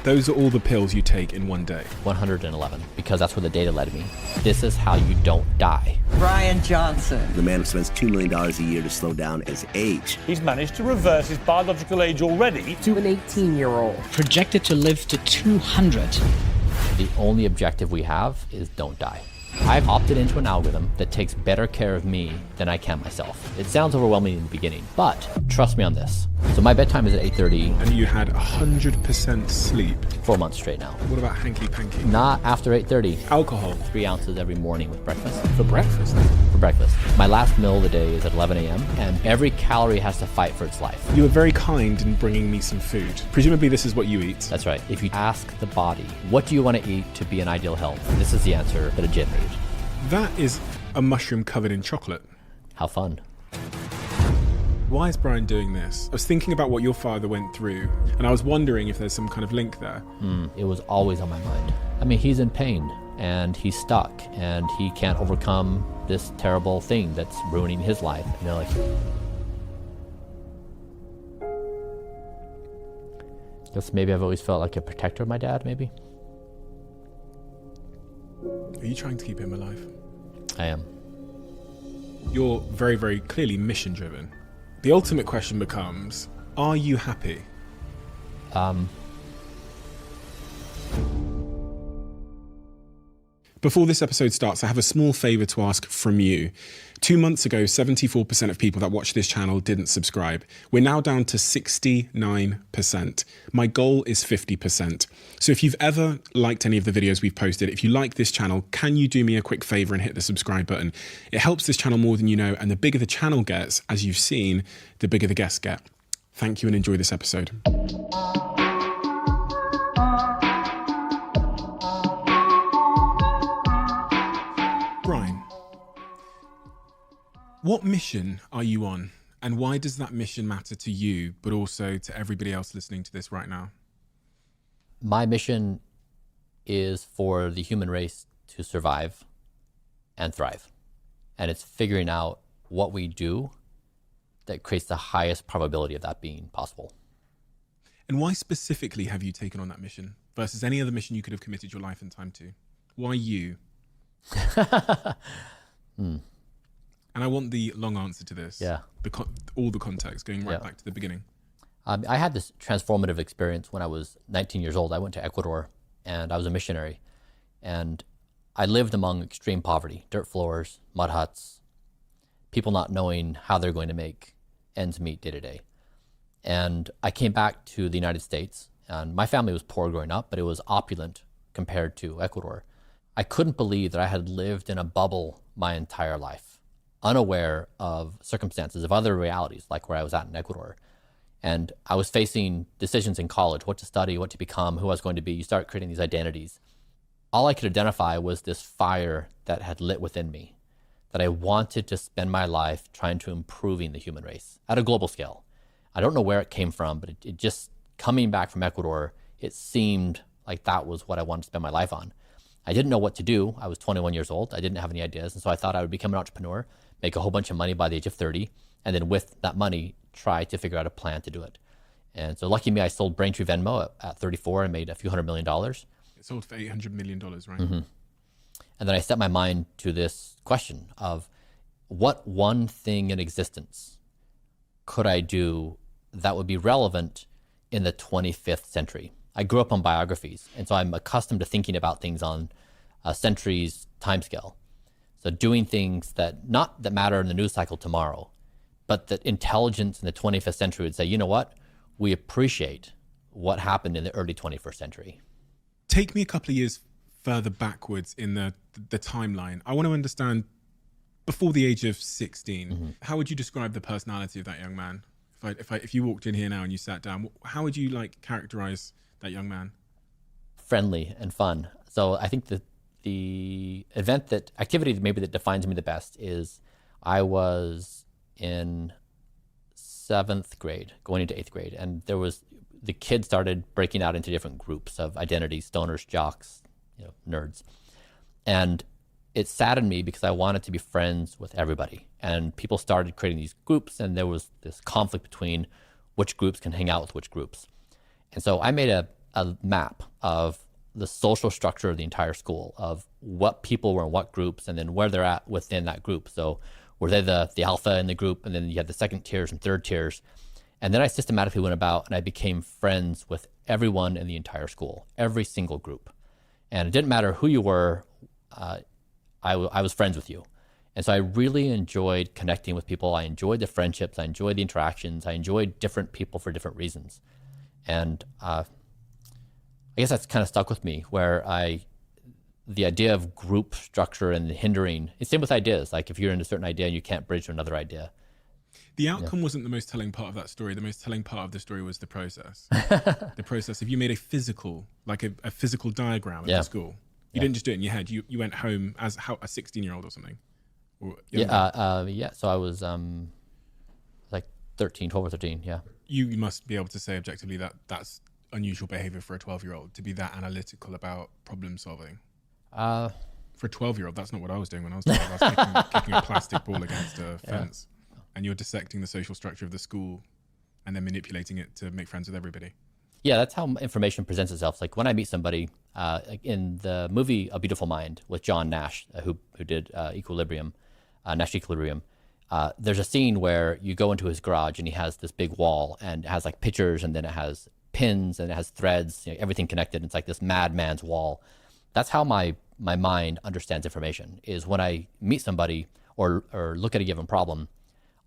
Those are all the pills you take in one day? 111, because that's where the data led me. This is how you don't die. Brian Johnson. The man who spends $2 million a year to slow down his age. He's managed to reverse his biological age already To an 18-year-old. Projected to live to 200. The only objective we have is don't die. I've opted into an algorithm that takes better care of me than I can myself. It sounds overwhelming in the beginning, but trust me on this. So my bedtime is at 8:30. And you had 100% sleep? 4 months straight now. What about hanky-panky? Not after 8:30. Alcohol? 3 ounces every morning with breakfast. For breakfast? For breakfast. My last meal of the day is at 11 a.m. and every calorie has to fight for its life. You were very kind in bringing me some food. Presumably this is what you eat? That's right. If you ask the body, what do you want to eat to be in ideal health? This is the answer that it generated. That is a mushroom covered in chocolate. How fun. Why is Brian doing this? I was thinking about what your father went through, and I was wondering if there's some kind of link there. It was always on my mind. I mean, he's in pain, and he's stuck, and he can't overcome this terrible thing that's ruining his life. You know, like... Guess maybe I've always felt like a protector of my dad, maybe? Are you trying to keep him alive? I am. You're very, very clearly mission-driven. The ultimate question becomes, are you happy? Before this episode starts, I have a small favour to ask from you. 2 months ago, 74% of people that watch this channel didn't subscribe. We're now down to 69%. My goal is 50%. So if you've ever liked any of the videos we've posted, if you like this channel, can you do me a quick favour and hit the subscribe button? It helps this channel more than you know, and the bigger the channel gets, as you've seen, the bigger the guests get. Thank you and enjoy this episode. Brian, what mission are you on, and why does that mission matter to you, but also to everybody else listening to this right now? My mission is for the human race to survive and thrive. And it's figuring out what we do that creates the highest probability of that being possible. And why specifically have you taken on that mission versus any other mission you could have committed your life and time to? Why you? And I want the long answer to this. Yeah. All the context, going right back to the beginning. I had this transformative experience when I was 19 years old. I went to Ecuador and I was a missionary. And I lived among extreme poverty, dirt floors, mud huts, people not knowing how they're going to make ends meet day to day. And I came back to the United States, and my family was poor growing up, but it was opulent compared to Ecuador. I couldn't believe that I had lived in a bubble my entire life, unaware of circumstances, of other realities, like where I was at in Ecuador. And I was facing decisions in college, what to study, what to become, who I was going to be. You start creating these identities. All I could identify was this fire that had lit within me, that I wanted to spend my life trying to improving the human race at a global scale. I don't know where it came from, but it just, coming back from Ecuador, it seemed like that was what I wanted to spend my life on. I didn't know what to do. I was 21 years old. I didn't have any ideas. And so I thought I would become an entrepreneur, make a whole bunch of money by the age of 30, and then with that money, try to figure out a plan to do it. And so lucky me, I sold Braintree Venmo at 34 and made a few $100 million. It sold for $800 million, right? Mm-hmm. And then I set my mind to this question of what one thing in existence could I do that would be relevant in the 25th century? I grew up on biographies, and so I'm accustomed to thinking about things on a century's timescale. So doing things that matter in the news cycle tomorrow, but that intelligence in the 25th century would say, you know what? We appreciate what happened in the early 21st century. Take me a couple of years further backwards in the timeline. I want to understand, before the age of 16, how would you describe the personality of that young man? If you walked in here now and you sat down, how would you characterize that young man? Friendly and fun. So I think that the activity maybe that defines me the best is I was in 7th grade, going into 8th grade, and the kids started breaking out into different groups of identities, stoners, jocks, nerds. And it saddened me because I wanted to be friends with everybody. And people started creating these groups, and there was this conflict between which groups can hang out with which groups. And so I made a a map of the social structure of the entire school, of what people were in what groups, and then where they're at within that group. So were they the alpha in the group, and then you had the second tiers and third tiers. And then I systematically went about and I became friends with everyone in the entire school, every single group. And it didn't matter who you were, I was friends with you. And so I really enjoyed connecting with people. I enjoyed the friendships. I enjoyed the interactions. I enjoyed different people for different reasons. And I guess that's kind of stuck with me, where the idea of group structure and hindering, it's same with ideas. Like if you're in a certain idea and you can't bridge to another idea. The outcome wasn't the most telling part of that story. The most telling part of the story was the process. The process. If you made a physical diagram of the school, you didn't just do it in your head. You went home as a 16-year-old or something. Or So I was like 13, 12 or 13. Yeah. You must be able to say objectively that that's unusual behavior for a 12-year-old to be that analytical about problem solving. For a 12-year-old, that's not what I was doing when I was 12. I was kicking a plastic ball against a fence. And you're dissecting the social structure of the school and then manipulating it to make friends with everybody. Yeah, that's how information presents itself. Like when I meet somebody, like in the movie A Beautiful Mind with John Nash, who did Equilibrium, Nash Equilibrium, there's a scene where you go into his garage and he has this big wall and it has like pictures and then it has pins and it has threads, everything connected. It's like this madman's wall. That's how my mind understands information, is when I meet somebody or look at a given problem,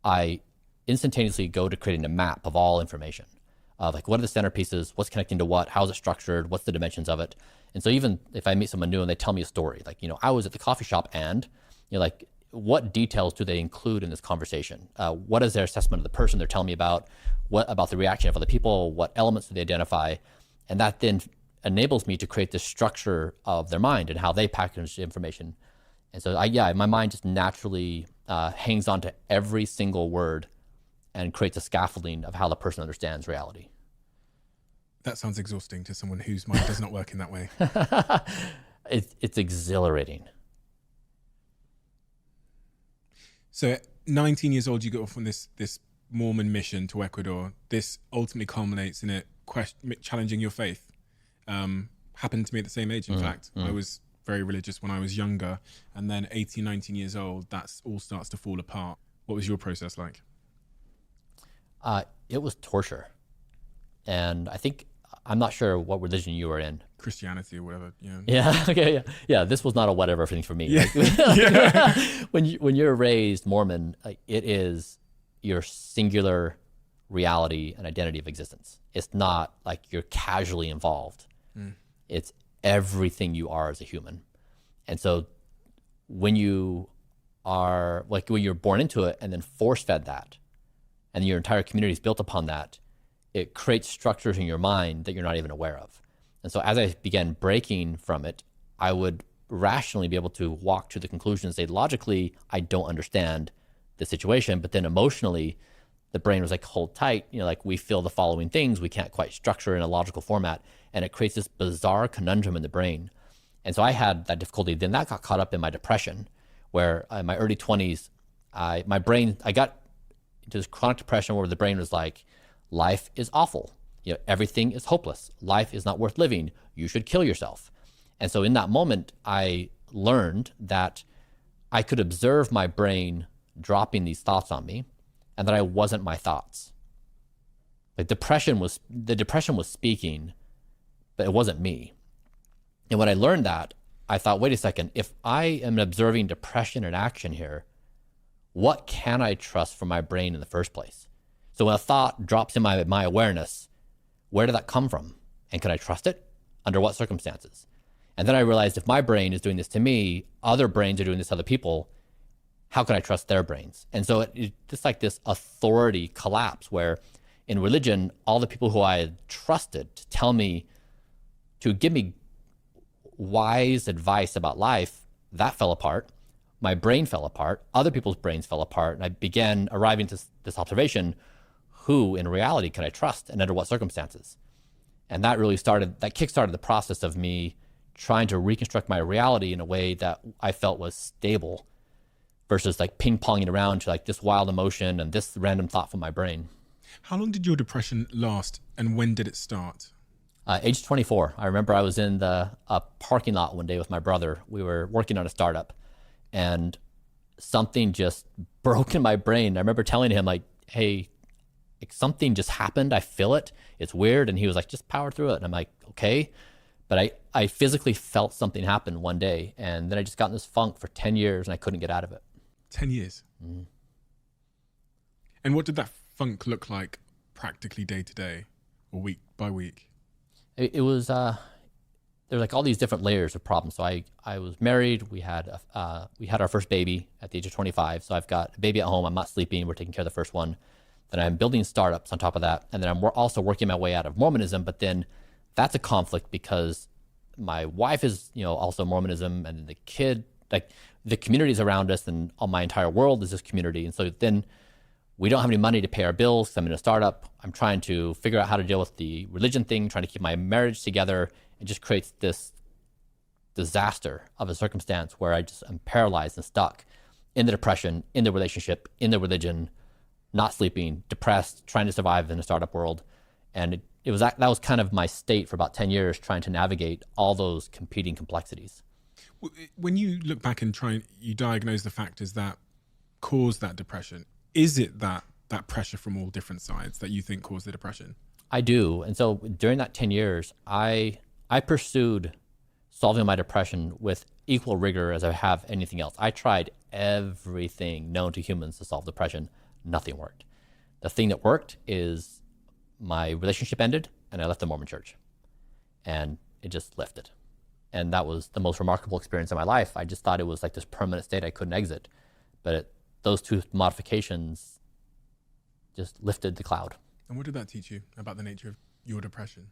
I instantaneously go to creating a map of all information, of like what are the centerpieces, what's connecting to what, how's it structured, what's the dimensions of it. And so even if I meet someone new and they tell me a story, like, I was at the coffee shop and, like what details do they include in this conversation? What is their assessment of the person they're telling me about? What about the reaction of other people? What elements do they identify? And that then enables me to create this structure of their mind and how they package the information. And so my mind just naturally hangs on to every single word and creates a scaffolding of how the person understands reality. That sounds exhausting to someone whose mind does not work in that way. It's exhilarating. So at 19 years old, you go off on this Mormon mission to Ecuador. This ultimately culminates in it challenging your faith. Happened to me at the same age, in fact. I was very religious when I was younger, and then 18, 19 years old, that all starts to fall apart. What was your process like? It was torture. And I'm not sure what religion you were in. Christianity or whatever, yeah. Yeah, okay, yeah. This was not a whatever thing for me. Yeah. Like, when you're raised Mormon, it is your singular reality and identity of existence. It's not like you're casually involved. It's everything you are as a human. And so when you are, like when you're born into it and then force-fed that, and your entire community is built upon that, it creates structures in your mind that you're not even aware of. And so as I began breaking from it, I would rationally be able to walk to the conclusion and say, logically, I don't understand the situation, but then emotionally, the brain was like, hold tight, like we feel the following things, we can't quite structure in a logical format. And it creates this bizarre conundrum in the brain. And so I had that difficulty. Then that got caught up in my depression, where in my early 20s, I got into this chronic depression where the brain was like, life is awful. Everything is hopeless. Life is not worth living. You should kill yourself. And so in that moment, I learned that I could observe my brain dropping these thoughts on me, and that I wasn't my thoughts. Like the depression was speaking, but it wasn't me. And when I learned that, I thought, wait a second, if I am observing depression in action here, what can I trust from my brain in the first place? So when a thought drops in my awareness, where did that come from? And can I trust it? Under what circumstances? And then I realized if my brain is doing this to me, other brains are doing this to other people, how can I trust their brains? And so it's just like this authority collapse where in religion, all the people who I had trusted to tell me, to give me wise advice about life, that fell apart. My brain fell apart. Other people's brains fell apart. And I began arriving to this observation, who in reality can I trust and under what circumstances? And that really kickstarted the process of me trying to reconstruct my reality in a way that I felt was stable versus like ping-ponging around to like this wild emotion and this random thought from my brain. How long did your depression last and when did it start? Age 24, I remember I was in the parking lot one day with my brother. We were working on a startup, and something just broke in my brain. I remember telling him, like, hey, like, something just happened. I feel it. It's weird. And he was like, just power through it. And I'm like, okay. But I physically felt something happen one day. And then I just got in this funk for 10 years and I couldn't get out of it. 10 years? Mm. And what did that funk look like practically day to day or week by week? It was, there was like all these different layers of problems. So I was married. We had our first baby at the age of 25. So I've got a baby at home. I'm not sleeping. We're taking care of the first one. Then I'm building startups on top of that. And then I'm also working my way out of Mormonism. But then that's a conflict because my wife is, also Mormonism, and the kid, like the communities around us and all my entire world is this community. And so then we don't have any money to pay our bills 'cause I'm in a startup. I'm trying to figure out how to deal with the religion thing, trying to keep my marriage together. It just creates this disaster of a circumstance where I just am paralyzed and stuck in the depression, in the relationship, in the religion, not sleeping, depressed, trying to survive in a startup world. And that was kind of my state for about 10 years, trying to navigate all those competing complexities. When you look back and you diagnose the factors that caused that depression, is it that pressure from all different sides that you think caused the depression? I do. And so during that 10 years, I pursued solving my depression with equal rigor as I have anything else. I tried everything known to humans to solve depression. Nothing worked. The thing that worked is my relationship ended and I left the Mormon church. And it just lifted. And that was the most remarkable experience of my life. I just thought it was like this permanent state I couldn't exit. But those two modifications just lifted the cloud. And what did that teach you about the nature of your depression?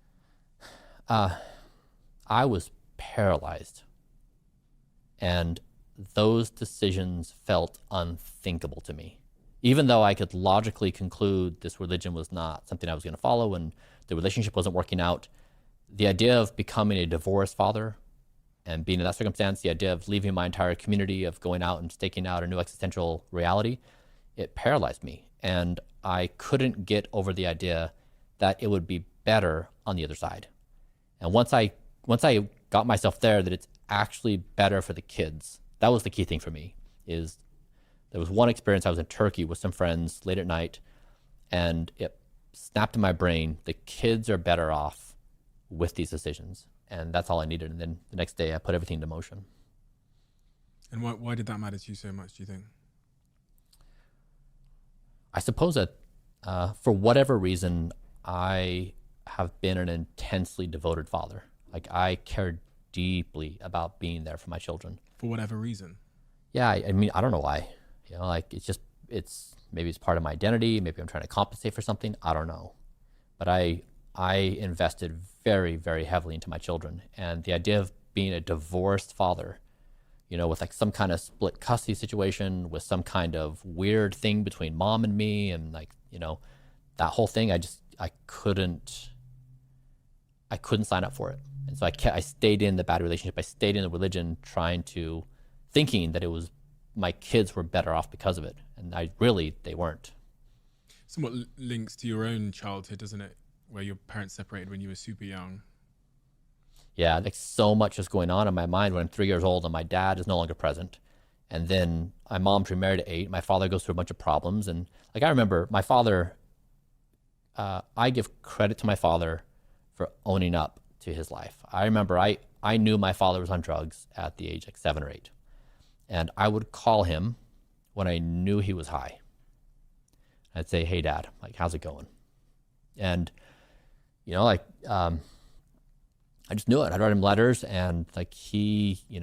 I was paralyzed. And those decisions felt unthinkable to me. Even though I could logically conclude this religion was not something I was going to follow and the relationship wasn't working out, the idea of becoming a divorced father and being in that circumstance, the idea of leaving my entire community, of going out and staking out a new existential reality, it paralyzed me. And I couldn't get over the idea that it would be better on the other side. And once I got myself there, that it's actually better for the kids, that was the key thing for me. Is there was one experience, I was in Turkey with some friends late at night, and it snapped in my brain, the kids are better off with these decisions. And that's all I needed. And then the next day I put everything into motion. And why did that matter to you so much, do you think? I suppose that for whatever reason, I have been an intensely devoted father. Like, I care deeply about being there for my children. For whatever reason? Yeah, I mean, I don't know why. Like, maybe it's part of my identity. Maybe I'm trying to compensate for something. I don't know. But I invested very, very heavily into my children. And the idea of being a divorced father, with like some kind of split custody situation, with some kind of weird thing between mom and me, and like, that whole thing, I couldn't sign up for it. And so I stayed in the bad relationship. I stayed in the religion, thinking that my kids were better off because of it. And they weren't. Somewhat links to your own childhood, doesn't it? Where your parents separated when you were super young. Yeah, like so much is going on in my mind when I'm 3 years old and my dad is no longer present. And then my mom's remarried at 8. My father goes through a bunch of problems. And like, I remember my father, I give credit to my father for owning up to his life. I remember I knew my father was on drugs at the age like 7 or 8. And I would call him when I knew he was high. I'd say, hey, Dad, like, how's it going? And, I just knew it. I'd write him letters, and like he, we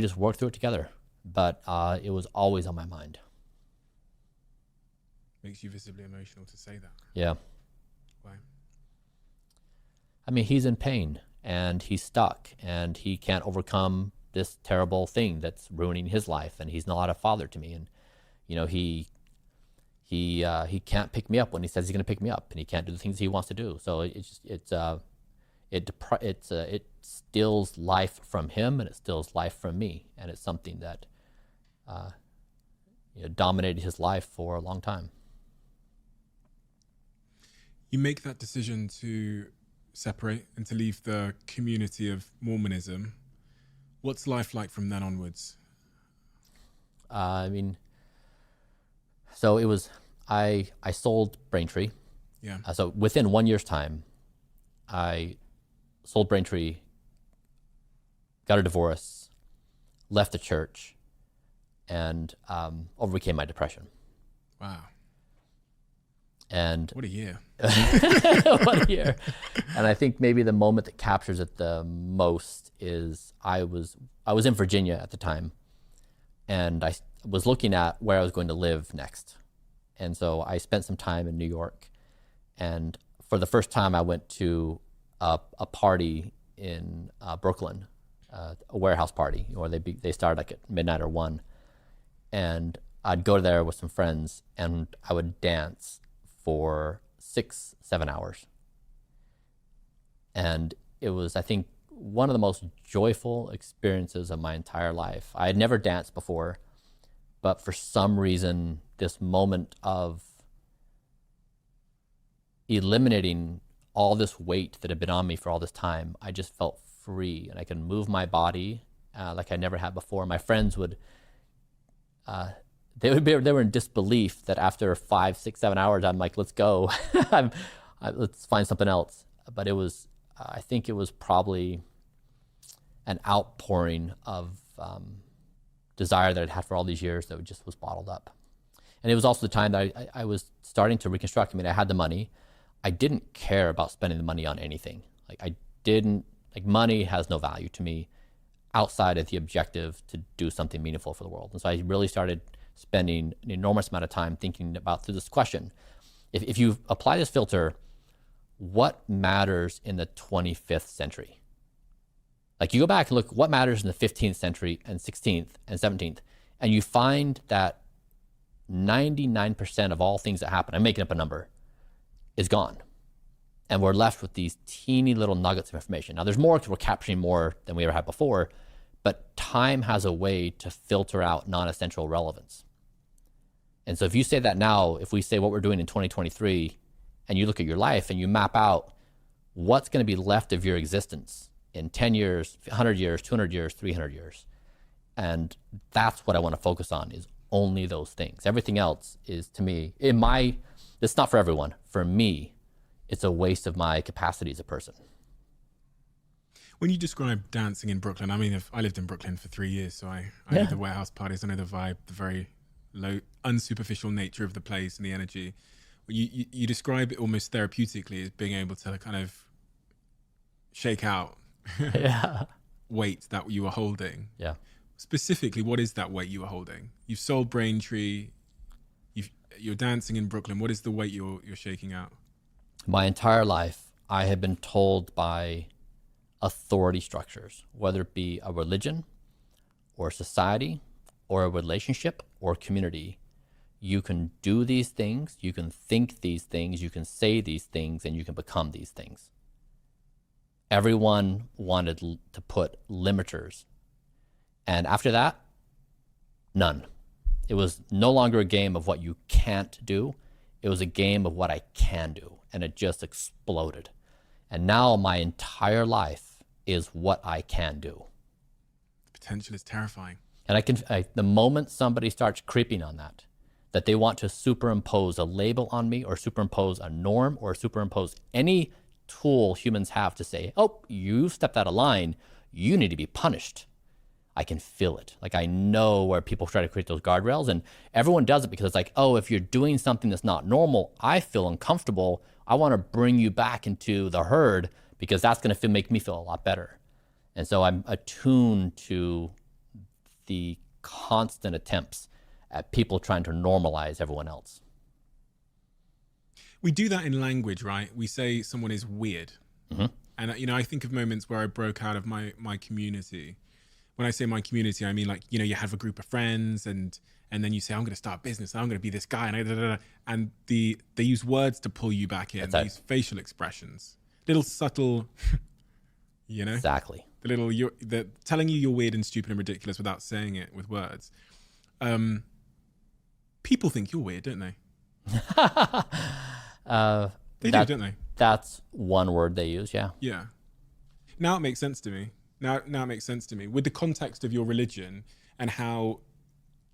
just worked through it together. But it was always on my mind. Makes you visibly emotional to say that. Yeah. Why? I mean, he's in pain, and he's stuck, and he can't overcome this terrible thing that's ruining his life, and he's not a father to me. And he can't pick me up when he says he's going to pick me up, and he can't do the things he wants to do. So it steals life from him, and it steals life from me, and it's something that dominated his life for a long time. You make that decision to separate and to leave the community of Mormonism. What's life like from then onwards? So it was, I sold Braintree. Yeah. So within 1 year's time, I sold Braintree, got a divorce, left the church, and overcame my depression. Wow. And what a year. What a year. And I think maybe the moment that captures it the most is I was in Virginia at the time, and I was looking at where I was going to live next. And so I spent some time in New York, and for the first time I went to a party in Brooklyn, a warehouse party, or they started like at midnight or 1. And I'd go there with some friends, and I would dance for 6-7 hours. And it was, I think, one of the most joyful experiences of my entire life. I had never danced before, but for some reason, this moment of eliminating all this weight that had been on me for all this time, I just felt free, and I could move my body like I never had before. My friends would, they were in disbelief that after 5, 6, 7 hours, I'm like, let's go, let's find something else. But it was, I think it was probably an outpouring of desire that I'd had for all these years that just was bottled up. And it was also the time that I was starting to reconstruct. I mean, I had the money. I didn't care about spending the money on anything. Money has no value to me outside of the objective to do something meaningful for the world. And so I really started spending an enormous amount of time thinking about through this question. If you apply this filter, what matters in the 25th century? Like, you go back and look what matters in the 15th century and 16th and 17th, and you find that 99% of all things that happen, I'm making up a number, is gone. And we're left with these teeny little nuggets of information. Now, there's more because we're capturing more than we ever had before, but time has a way to filter out non-essential relevance. And so if you say that now, if we say what we're doing in 2023, and you look at your life and you map out what's going to be left of your existence in 10 years, 100 years, 200 years, 300 years. And that's what I want to focus on, is only those things. Everything else is, to me, it's not for everyone. For me, it's a waste of my capacity as a person. When you describe dancing in Brooklyn, I mean, I lived in Brooklyn for 3 years, so I know the warehouse parties, I know the vibe, the very low, unsuperficial nature of the place and the energy. You describe it almost therapeutically as being able to kind of shake out weight that you were holding. Yeah. Specifically, what is that weight you were holding? You've sold Braintree, you're dancing in Brooklyn. What is the weight you're shaking out? My entire life, I have been told by authority structures, whether it be a religion or society or a relationship or community, you can do these things, you can think these things, you can say these things, and you can become these things. Everyone wanted to put limiters. And after that, none. It was no longer a game of what you can't do. It was a game of what I can do. And it just exploded. And now my entire life is what I can do. The potential is terrifying. And the moment somebody starts creeping on that they want to superimpose a label on me, or superimpose a norm, or superimpose any tool humans have to say, oh, you stepped out of line, you need to be punished. I can feel it. Like, I know where people try to create those guardrails, and everyone does it because it's like, oh, if you're doing something that's not normal, I feel uncomfortable. I want to bring you back into the herd because that's going to make me feel a lot better. And so I'm attuned to the constant attempts at people trying to normalize everyone else. We do that in language, right? We say someone is weird. Mm-hmm. And, I think of moments where I broke out of my community. When I say my community, I mean, like, you have a group of friends and then you say, I'm going to start a business. I'm going to be this guy. And they use words to pull you back in. They use facial expressions, little subtle, Exactly. The telling you you're weird and stupid and ridiculous without saying it with words. People think you're weird, don't they? They do, don't they? That's one word they use, yeah. Yeah. Now it makes sense to me. Now it makes sense to me. With the context of your religion and how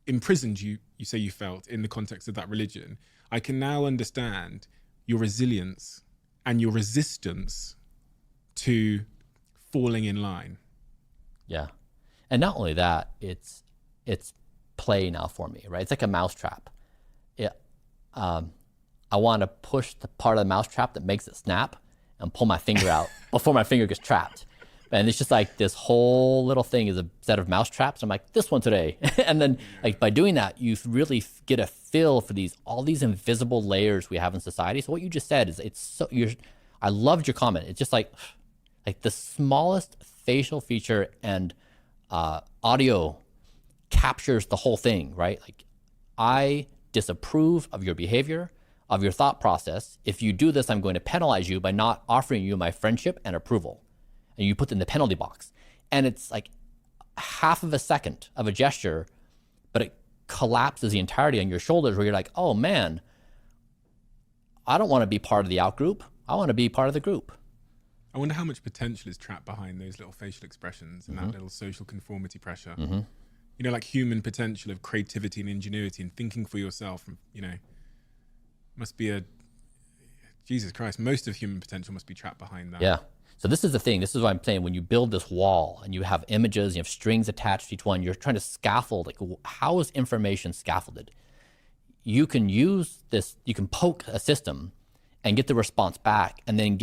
imprisoned you say you felt in the context of that religion, I can now understand your resilience and your resistance to falling in line. Yeah. And not only that, it's play now for me, right? It's like a mousetrap. I want to push the part of the mousetrap that makes it snap and pull my finger out before my finger gets trapped. And it's just like this whole little thing is a set of mousetraps. I'm like, this one today. And then like by doing that, you really get a feel for all these invisible layers we have in society. So what you just said is I loved your comment. It's just like the smallest facial feature and audio captures the whole thing, right? Like, I disapprove of your behavior, of your thought process. If you do this, I'm going to penalize you by not offering you my friendship and approval. And you put it in the penalty box. And it's like half of a second of a gesture, but it collapses the entirety on your shoulders where you're like, oh man, I don't want to be part of the out group. I want to be part of the group. I wonder how much potential is trapped behind those little facial expressions and that little social conformity pressure. You know, like human potential of creativity and ingenuity and thinking for yourself, you know, must be Jesus Christ, most of human potential must be trapped behind that. Yeah. So this is the thing. This is what I'm saying. When you build this wall and you have images, you have strings attached to each one, you're trying to scaffold, like, how is information scaffolded? You can use this, you can poke a system and get the response back and then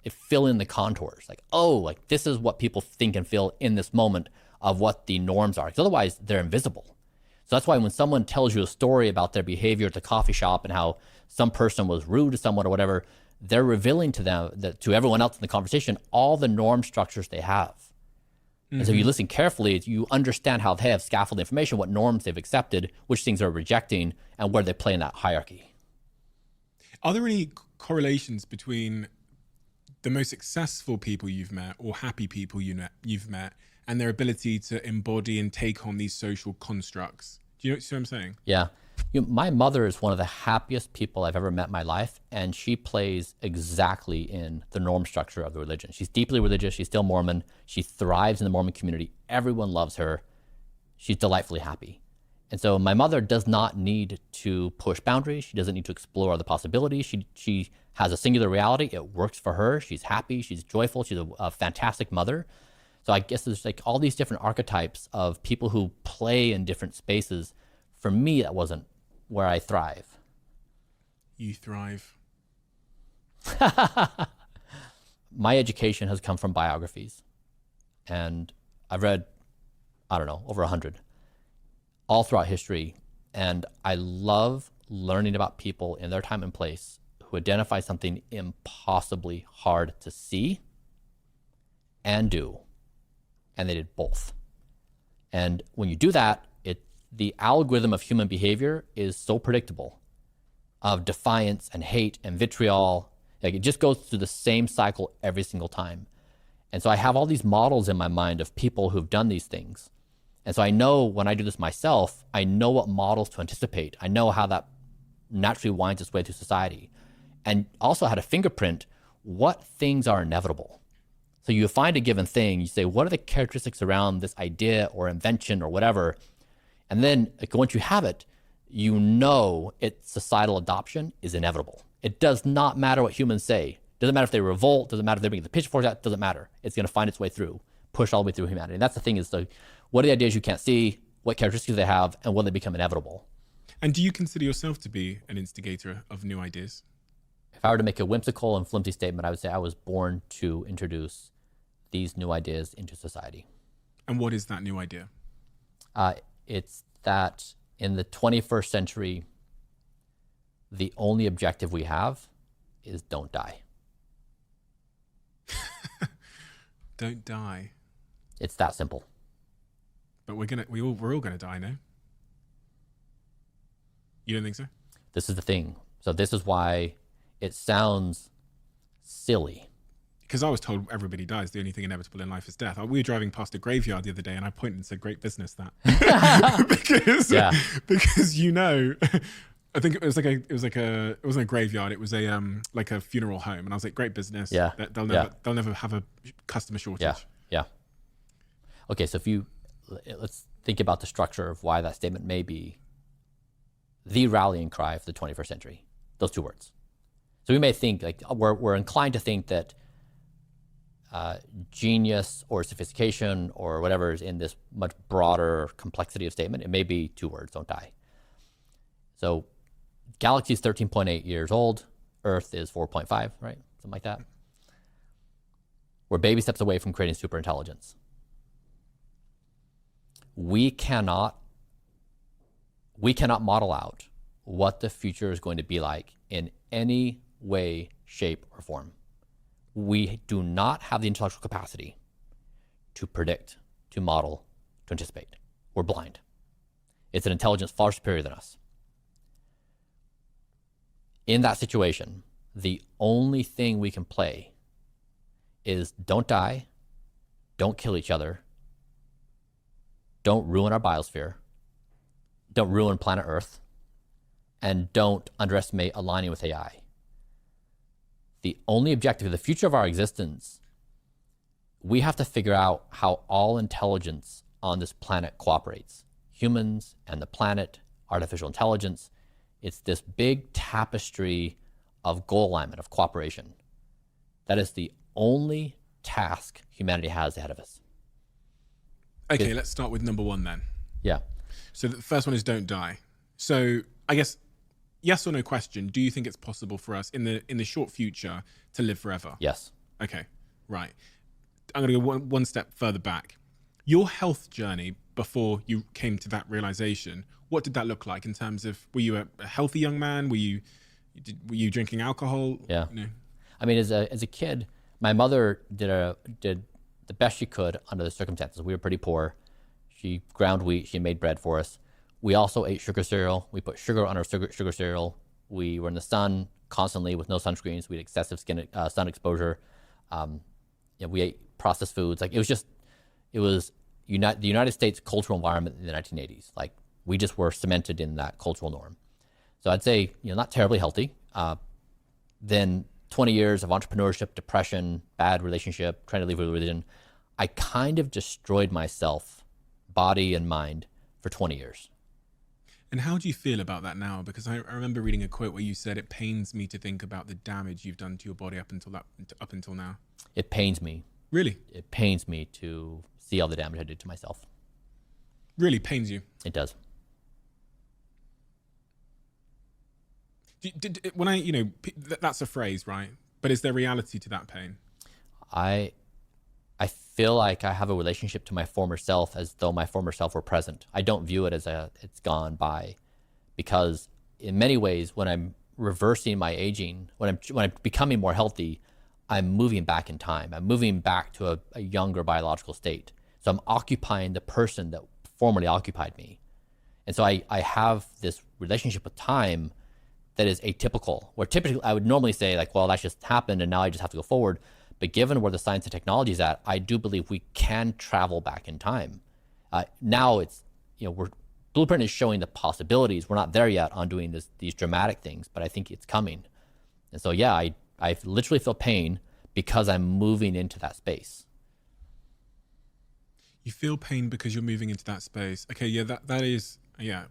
fill in the contours. Like, oh, like this is what people think and feel in this moment of what the norms are. Because otherwise they're invisible. So that's why when someone tells you a story about their behavior at the coffee shop and how some person was rude to someone or whatever, they're revealing to them, to everyone else in the conversation, all the norm structures they have. And so if you listen carefully, you understand how they have scaffolded information, what norms they've accepted, which things are rejecting, and where they play in that hierarchy. Are there any correlations between the most successful people you've met or happy people you've met and their ability to embody and take on these social constructs? Do you see what I'm saying? Yeah. My mother is one of the happiest people I've ever met in my life, and she plays exactly in the norm structure of the religion. She's deeply religious. She's still Mormon. She thrives in the Mormon community. Everyone loves her. She's delightfully happy. And so my mother does not need to push boundaries. She doesn't need to explore other possibilities. She has a singular reality. It works for her. She's happy. She's joyful. She's a fantastic mother. So I guess there's like all these different archetypes of people who play in different spaces. For me, that wasn't where I thrive. You thrive. My education has come from biographies. And I've read, I don't know, over 100, all throughout history. And I love learning about people in their time and place who identify something impossibly hard to see and do. And they did both. And when you do that, the algorithm of human behavior is so predictable, of defiance and hate and vitriol. Like, it just goes through the same cycle every single time. And so I have all these models in my mind of people who've done these things. And so I know when I do this myself, I know what models to anticipate. I know how that naturally winds its way through society. And also how to fingerprint what things are inevitable. So you find a given thing, you say, what are the characteristics around this idea or invention or whatever? And then once you have it, you know its societal adoption is inevitable. It does not matter what humans say. It doesn't matter if they revolt, doesn't matter if they bring the pitchforks out, doesn't matter. It's going to find its way through, push all the way through humanity. And that's the thing is, what are the ideas you can't see, what characteristics they have, and will they become inevitable? And do you consider yourself to be an instigator of new ideas? If I were to make a whimsical and flimsy statement, I would say I was born to introduce these new ideas into society. And what is that new idea? It's that in the 21st century, the only objective we have is don't die. Don't die. It's that simple. But we're all gonna die, no? You don't think so? This is the thing. So this is why it sounds silly. Because I was told everybody dies. The only thing inevitable in life is death. We were driving past a graveyard the other day, and I pointed and said, "Great business that," because I think it wasn't a graveyard. It was a like a funeral home, and I was like, great business. Yeah. They'll never have a customer shortage. Yeah. Okay, so let's think about the structure of why that statement may be the rallying cry for the 21st century. Those two words. So we may think like we're inclined to think that genius or sophistication or whatever is in this much broader complexity of statement. It may be two words: don't die. So galaxy is 13.8 years old. Earth is 4.5, right? Something like that. We're baby steps away from creating superintelligence. We cannot model out what the future is going to be like in any way, shape, or form. We do not have the intellectual capacity to predict, to model, to anticipate. We're blind. It's an intelligence far superior than us. In that situation, the only thing we can play is don't die, don't kill each other, don't ruin our biosphere, don't ruin planet Earth, and don't underestimate aligning with AI. The only objective, the future of our existence, we have to figure out how all intelligence on this planet cooperates. Humans and the planet, artificial intelligence. It's this big tapestry of goal alignment, of cooperation. That is the only task humanity has ahead of us. Okay, let's start with number one then. Yeah. So the first one is don't die. So I guess, yes or no question, do you think it's possible for us in the short future to live forever? Yes. Okay, right. I'm going to go one step further back. Your health journey before you came to that realization, what did that look like in terms of, were you a healthy young man? Were you drinking alcohol? Yeah. No. I mean, as a kid, my mother did the best she could under the circumstances. We were pretty poor. She ground wheat. She made bread for us. We also ate sugar cereal. We put sugar on our sugar cereal. We were in the sun constantly with no sunscreens. We had excessive sun exposure. We ate processed foods. Like it was the United States cultural environment in the 1980s. Like we just were cemented in that cultural norm. So I'd say, not terribly healthy. Then 20 years of entrepreneurship, depression, bad relationship, trying to leave religion. I kind of destroyed myself, body and mind, for 20 years. And how do you feel about that now? Because I remember reading a quote where you said, it pains me to think about the damage you've done to your body up until now. It pains me. Really? It pains me to see all the damage I did to myself. Really pains you? It does. That's a phrase, right? But is there reality to that pain? I feel like I have a relationship to my former self as though my former self were present. I don't view it as it's gone by, because in many ways, when I'm reversing my aging, when I'm becoming more healthy, I'm moving back in time. I'm moving back to a younger biological state. So I'm occupying the person that formerly occupied me. And so I have this relationship with time that is atypical, where typically I would normally say like, well, that's just happened and now I just have to go forward. But given where the science and technology is at, I do believe we can travel back in time. Now it's, Blueprint is showing the possibilities. We're not there yet on doing these dramatic things, but I think it's coming. And so, yeah, I literally feel pain because I'm moving into that space. You feel pain because you're moving into that space. Okay, yeah, that is,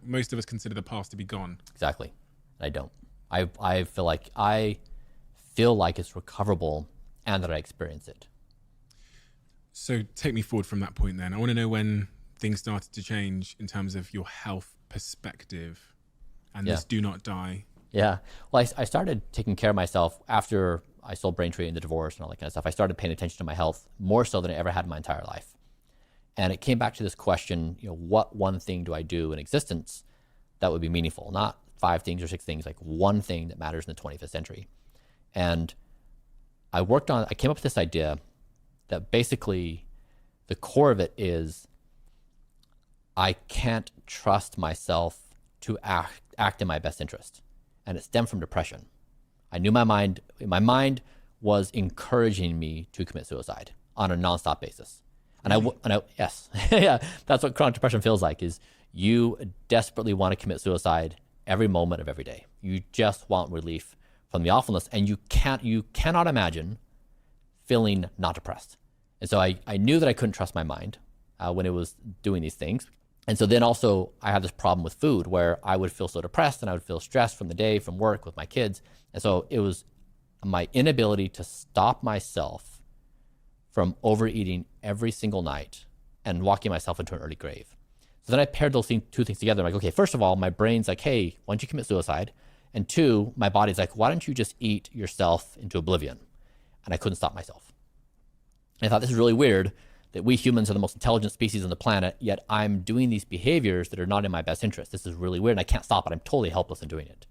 most of us consider the past to be gone. Exactly. I don't. I feel like it's recoverable and that I experience it. So take me forward from that point then. I want to know when things started to change in terms of your health perspective and this do not die. Yeah. Well, I started taking care of myself after I sold Braintree and the divorce and all that kind of stuff. I started paying attention to my health more so than I ever had in my entire life. And it came back to this question, what one thing do I do in existence that would be meaningful? Not 5 things or 6 things, like one thing that matters in the 25th century. And I came up with this idea that basically the core of it is I can't trust myself to act in my best interest. And it stemmed from depression. I knew my mind was encouraging me to commit suicide on a nonstop basis. And yes, yeah, that's what chronic depression feels like, is you desperately want to commit suicide every moment of every day. You just want relief from the awfulness, and you cannot imagine feeling not depressed. And so I knew that I couldn't trust my mind when it was doing these things. And so then also I had this problem with food where I would feel so depressed and I would feel stressed from the day, from work, with my kids. And so it was my inability to stop myself from overeating every single night and walking myself into an early grave. So then I paired those two things together. I'm like, okay, first of all, my brain's like, hey, why don't you commit suicide? And two, my body's like, why don't you just eat yourself into oblivion? And I couldn't stop myself. And I thought, this is really weird that we humans are the most intelligent species on the planet, yet I'm doing these behaviors that are not in my best interest. This is really weird, and I can't stop it. I'm totally helpless in doing it.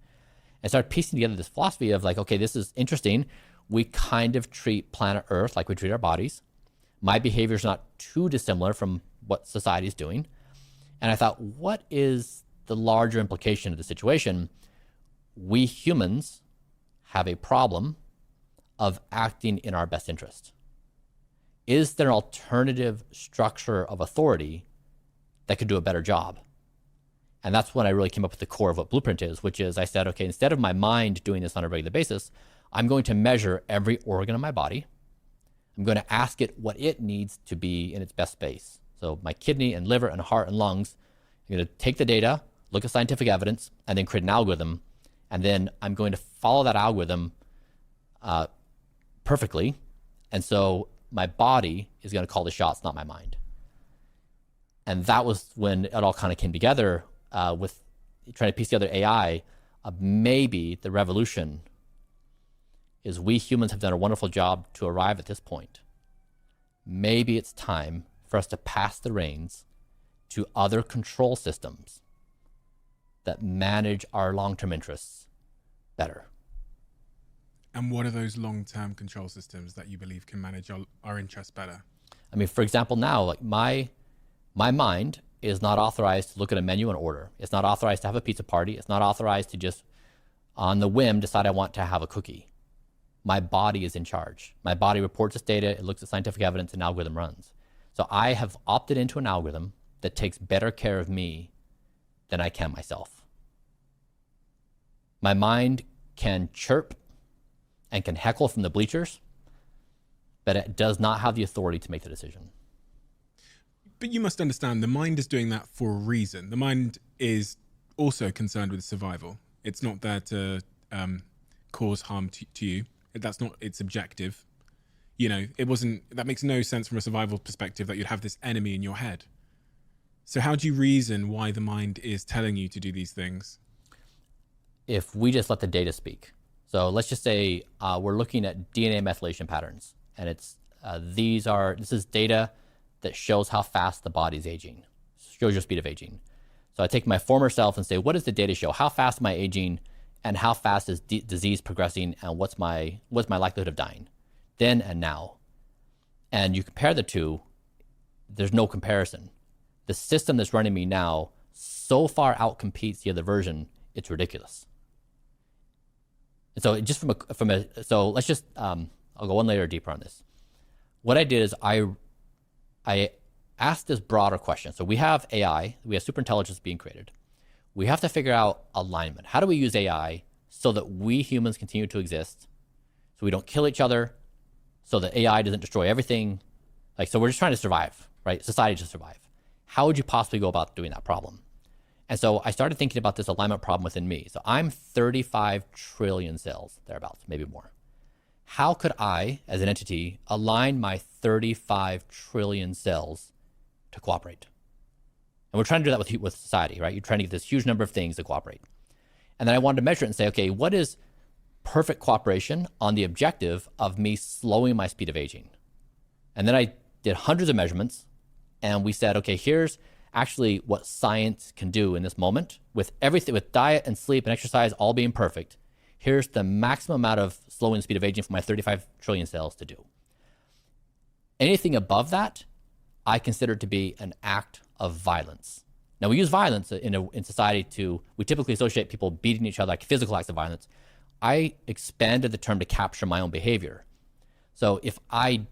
And I started piecing together this philosophy of like, okay, this is interesting. We kind of treat planet Earth like we treat our bodies. My behavior is not too dissimilar from what society is doing. And I thought, what is the larger implication of the situation? We humans have a problem of acting in our best interest. Is there an alternative structure of authority that could do a better job? And that's when I really came up with the core of what Blueprint is, which is I said, okay, instead of my mind doing this on a regular basis, I'm going to measure every organ of my body. I'm going to ask it what it needs to be in its best space. So my kidney and liver and heart and lungs, I'm going to take the data, look at scientific evidence, and then create an algorithm. And then I'm going to follow that algorithm perfectly. And so my body is going to call the shots, not my mind. And that was when it all kind of came together with trying to piece together AI. Maybe the revolution is we humans have done a wonderful job to arrive at this point. Maybe it's time for us to pass the reins to other control systems that manage our long-term interests better. And what are those long-term control systems that you believe can manage our interests better? I mean, for example, now, like my mind is not authorized to look at a menu and order. It's not authorized to have a pizza party. It's not authorized to just, on the whim, decide I want to have a cookie. My body is in charge. My body reports this data, it looks at scientific evidence, and an algorithm runs. So I have opted into an algorithm that takes better care of me than I can myself. My mind can chirp and can heckle from the bleachers, but it does not have the authority to make the decision. But you must understand the mind is doing that for a reason. The mind is also concerned with survival. It's not there to cause harm to you. That's not its objective. You know, that makes no sense from a survival perspective that you'd have this enemy in your head. So how do you reason why the mind is telling you to do these things? If we just let the data speak. So let's just say we're looking at DNA methylation patterns, and this is data that shows how fast the body's aging, shows your speed of aging. So I take my former self and say, what does the data show? How fast am I aging, and how fast is disease progressing, and what's my likelihood of dying, then and now? And you compare the two, there's no comparison. The system that's running me now so far outcompetes the other version, it's ridiculous. And so just so let's just, I'll go one layer deeper on this. What I did is I asked this broader question. So we have AI, we have superintelligence being created. We have to figure out alignment. How do we use AI so that we humans continue to exist, so we don't kill each other, so that AI doesn't destroy everything? So we're just trying to survive, right? Society to survive. How would you possibly go about doing that problem? And so I started thinking about this alignment problem within me. So I'm 35 trillion cells, thereabouts, maybe more. How could I, as an entity, align my 35 trillion cells to cooperate? And we're trying to do that with society, right? You're trying to get this huge number of things to cooperate. And then I wanted to measure it and say, okay, what is perfect cooperation on the objective of me slowing my speed of aging? And then I did hundreds of measurements, and we said, okay, here's actually what science can do in this moment with everything, with diet and sleep and exercise all being perfect. Here's the maximum amount of slowing the speed of aging for my 35 trillion cells to do. Anything above that, I consider to be an act of violence. Now, we use violence in society we typically associate people beating each other, like physical acts of violence. I expanded the term to capture my own behavior. So if I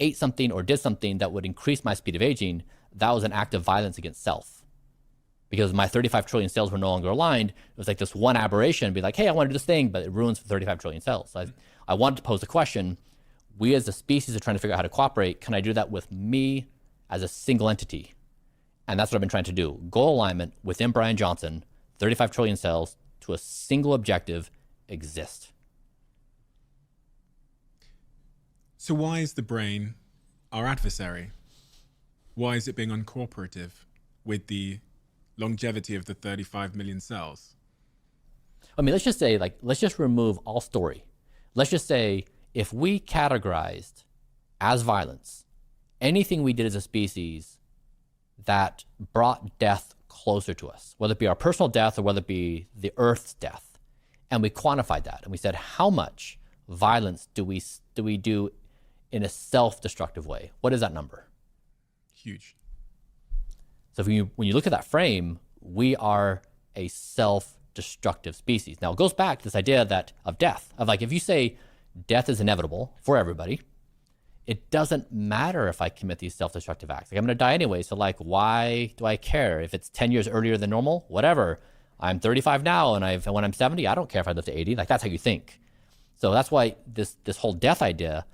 ate something or did something that would increase my speed of aging, that was an act of violence against self. because my 35 trillion cells were no longer aligned. It was like this one aberration, be like, hey, I want to do this thing, but it ruins 35 trillion cells. So I wanted to pose the question, we as a species are trying to figure out how to cooperate. Can I do that with me as a single entity? And that's what I've been trying to do. Goal alignment within Brian Johnson, 35 trillion cells to a single objective exist. So why is the brain our adversary? Why is it being uncooperative with the longevity of the 35 million cells? I mean, let's just say, let's just remove all story. Let's just say if we categorized as violence anything we did as a species that brought death closer to us, whether it be our personal death or whether it be the Earth's death, and we quantified that and we said, how much violence do we do in a self-destructive way? What is that number? Huge. So when you look at that frame, we are a self-destructive species. Now it goes back to this idea of death, of like, if you say death is inevitable for everybody, it doesn't matter if I commit these self-destructive acts. Like, I'm gonna die anyway, so like, why do I care? If it's 10 years earlier than normal, whatever. I'm 35 now, and when I'm 70, I don't care if I live to 80. Like, that's how you think. So that's why this whole death idea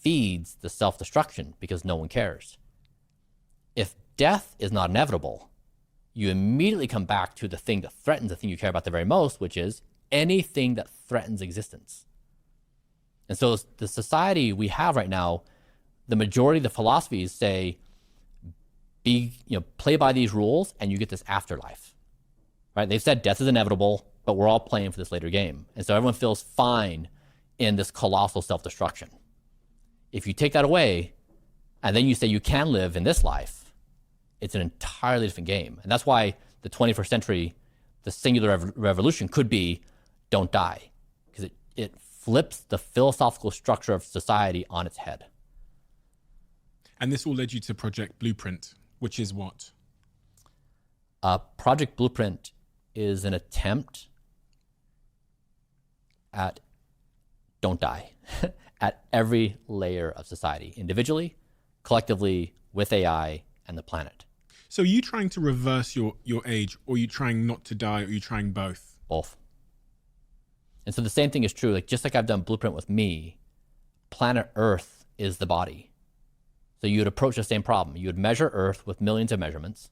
feeds the self-destruction, because no one cares. If death is not inevitable, you immediately come back to the thing that threatens the thing you care about the very most, which is anything that threatens existence. And so the society we have right now, the majority of the philosophies say, play by these rules and you get this afterlife, right? They've said death is inevitable, but we're all playing for this later game. And so everyone feels fine in this colossal self-destruction. If you take that away and then you say you can live in this life, it's an entirely different game. And that's why the 21st century, the singular revolution could be don't die, because it flips the philosophical structure of society on its head. And this all led you to Project Blueprint, which is what? Project Blueprint is an attempt at don't die at every layer of society, individually, collectively, with AI and the planet. So are you trying to reverse your age, or are you trying not to die, or are you trying both? Both. And so the same thing is true, like just like I've done Blueprint with me, planet Earth is the body. So you would approach the same problem. You would measure Earth with millions of measurements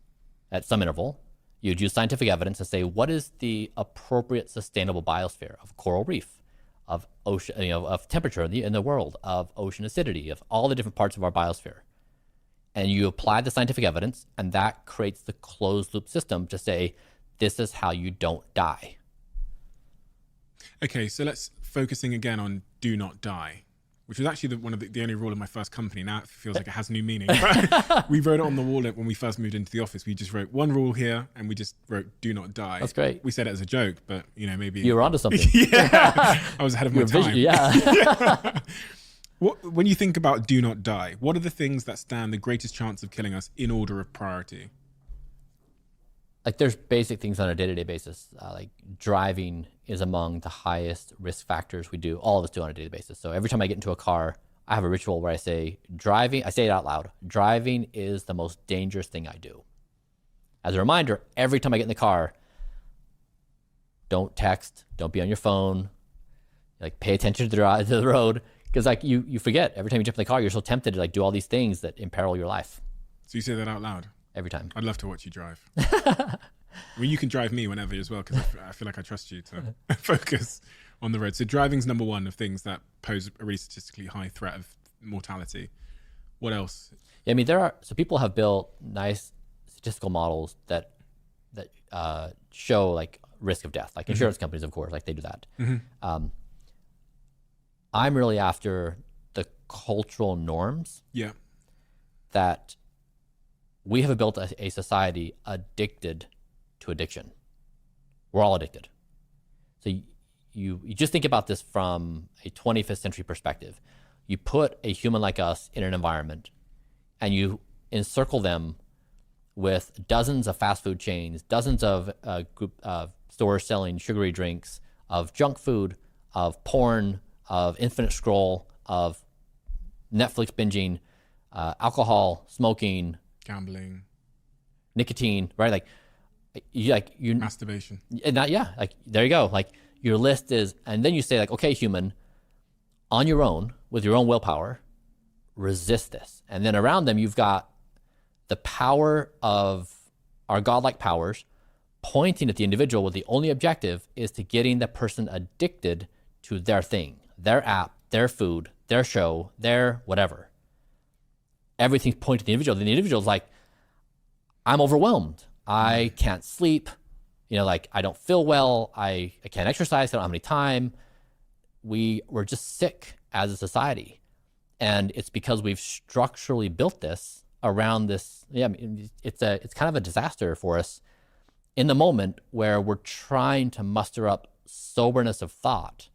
at some interval. You'd use scientific evidence to say, what is the appropriate sustainable biosphere of coral reef, of ocean, of temperature in the world, of ocean acidity, of all the different parts of our biosphere. And you apply the scientific evidence, and that creates the closed loop system to say, this is how you don't die. Okay, so let's focusing again on do not die, which was actually one of the only rule of my first company. Now it feels like it has new meaning. We wrote it on the wall when we first moved into the office. We just wrote one rule here, and we just wrote do not die. That's great. We said it as a joke, but maybe you were onto something. Yeah, I was ahead of my time. Yeah. When you think about do not die, what are the things that stand the greatest chance of killing us in order of priority? Like there's basic things on a day-to-day basis. Like driving is among the highest risk factors we do, all of us do on a daily basis. So every time I get into a car, I have a ritual where I say it out loud, driving is the most dangerous thing I do. As a reminder, every time I get in the car, don't text, don't be on your phone, like pay attention to the road, because like you forget every time you jump in the car, you're so tempted to like do all these things that imperil your life. So you say that out loud? Every time. I'd love to watch you drive. I mean, you can drive me whenever as well, because I feel like I trust you to focus on the road. So driving's number one of things that pose a really statistically high threat of mortality. What else? Yeah, I mean, so people have built nice statistical models that show like risk of death, like insurance companies, of course, like they do that. I'm really after the cultural norms. Yeah. That we have built a society addicted to addiction. We're all addicted. So you just think about this from a 25th century perspective. You put a human like us in an environment and you encircle them with dozens of fast food chains, dozens of stores selling sugary drinks, of junk food, of porn, of infinite scroll, of Netflix binging, alcohol, smoking, gambling, nicotine, right? Like you Masturbation. not, yeah, like there you go. Like your list is, and then you say like, okay, human, on your own, with your own willpower, resist this. And then around them, you've got the power of our godlike powers pointing at the individual with the only objective is to getting the person addicted to their thing, their app, their food, their show, their whatever. Everything's pointing to the individual. And the individual's like, I'm overwhelmed. I can't sleep. Like I don't feel well. I can't exercise. I don't have any time. We're just sick as a society. And it's because we've structurally built this around this. Yeah, I mean, it's kind of a disaster for us in the moment where we're trying to muster up soberness of thought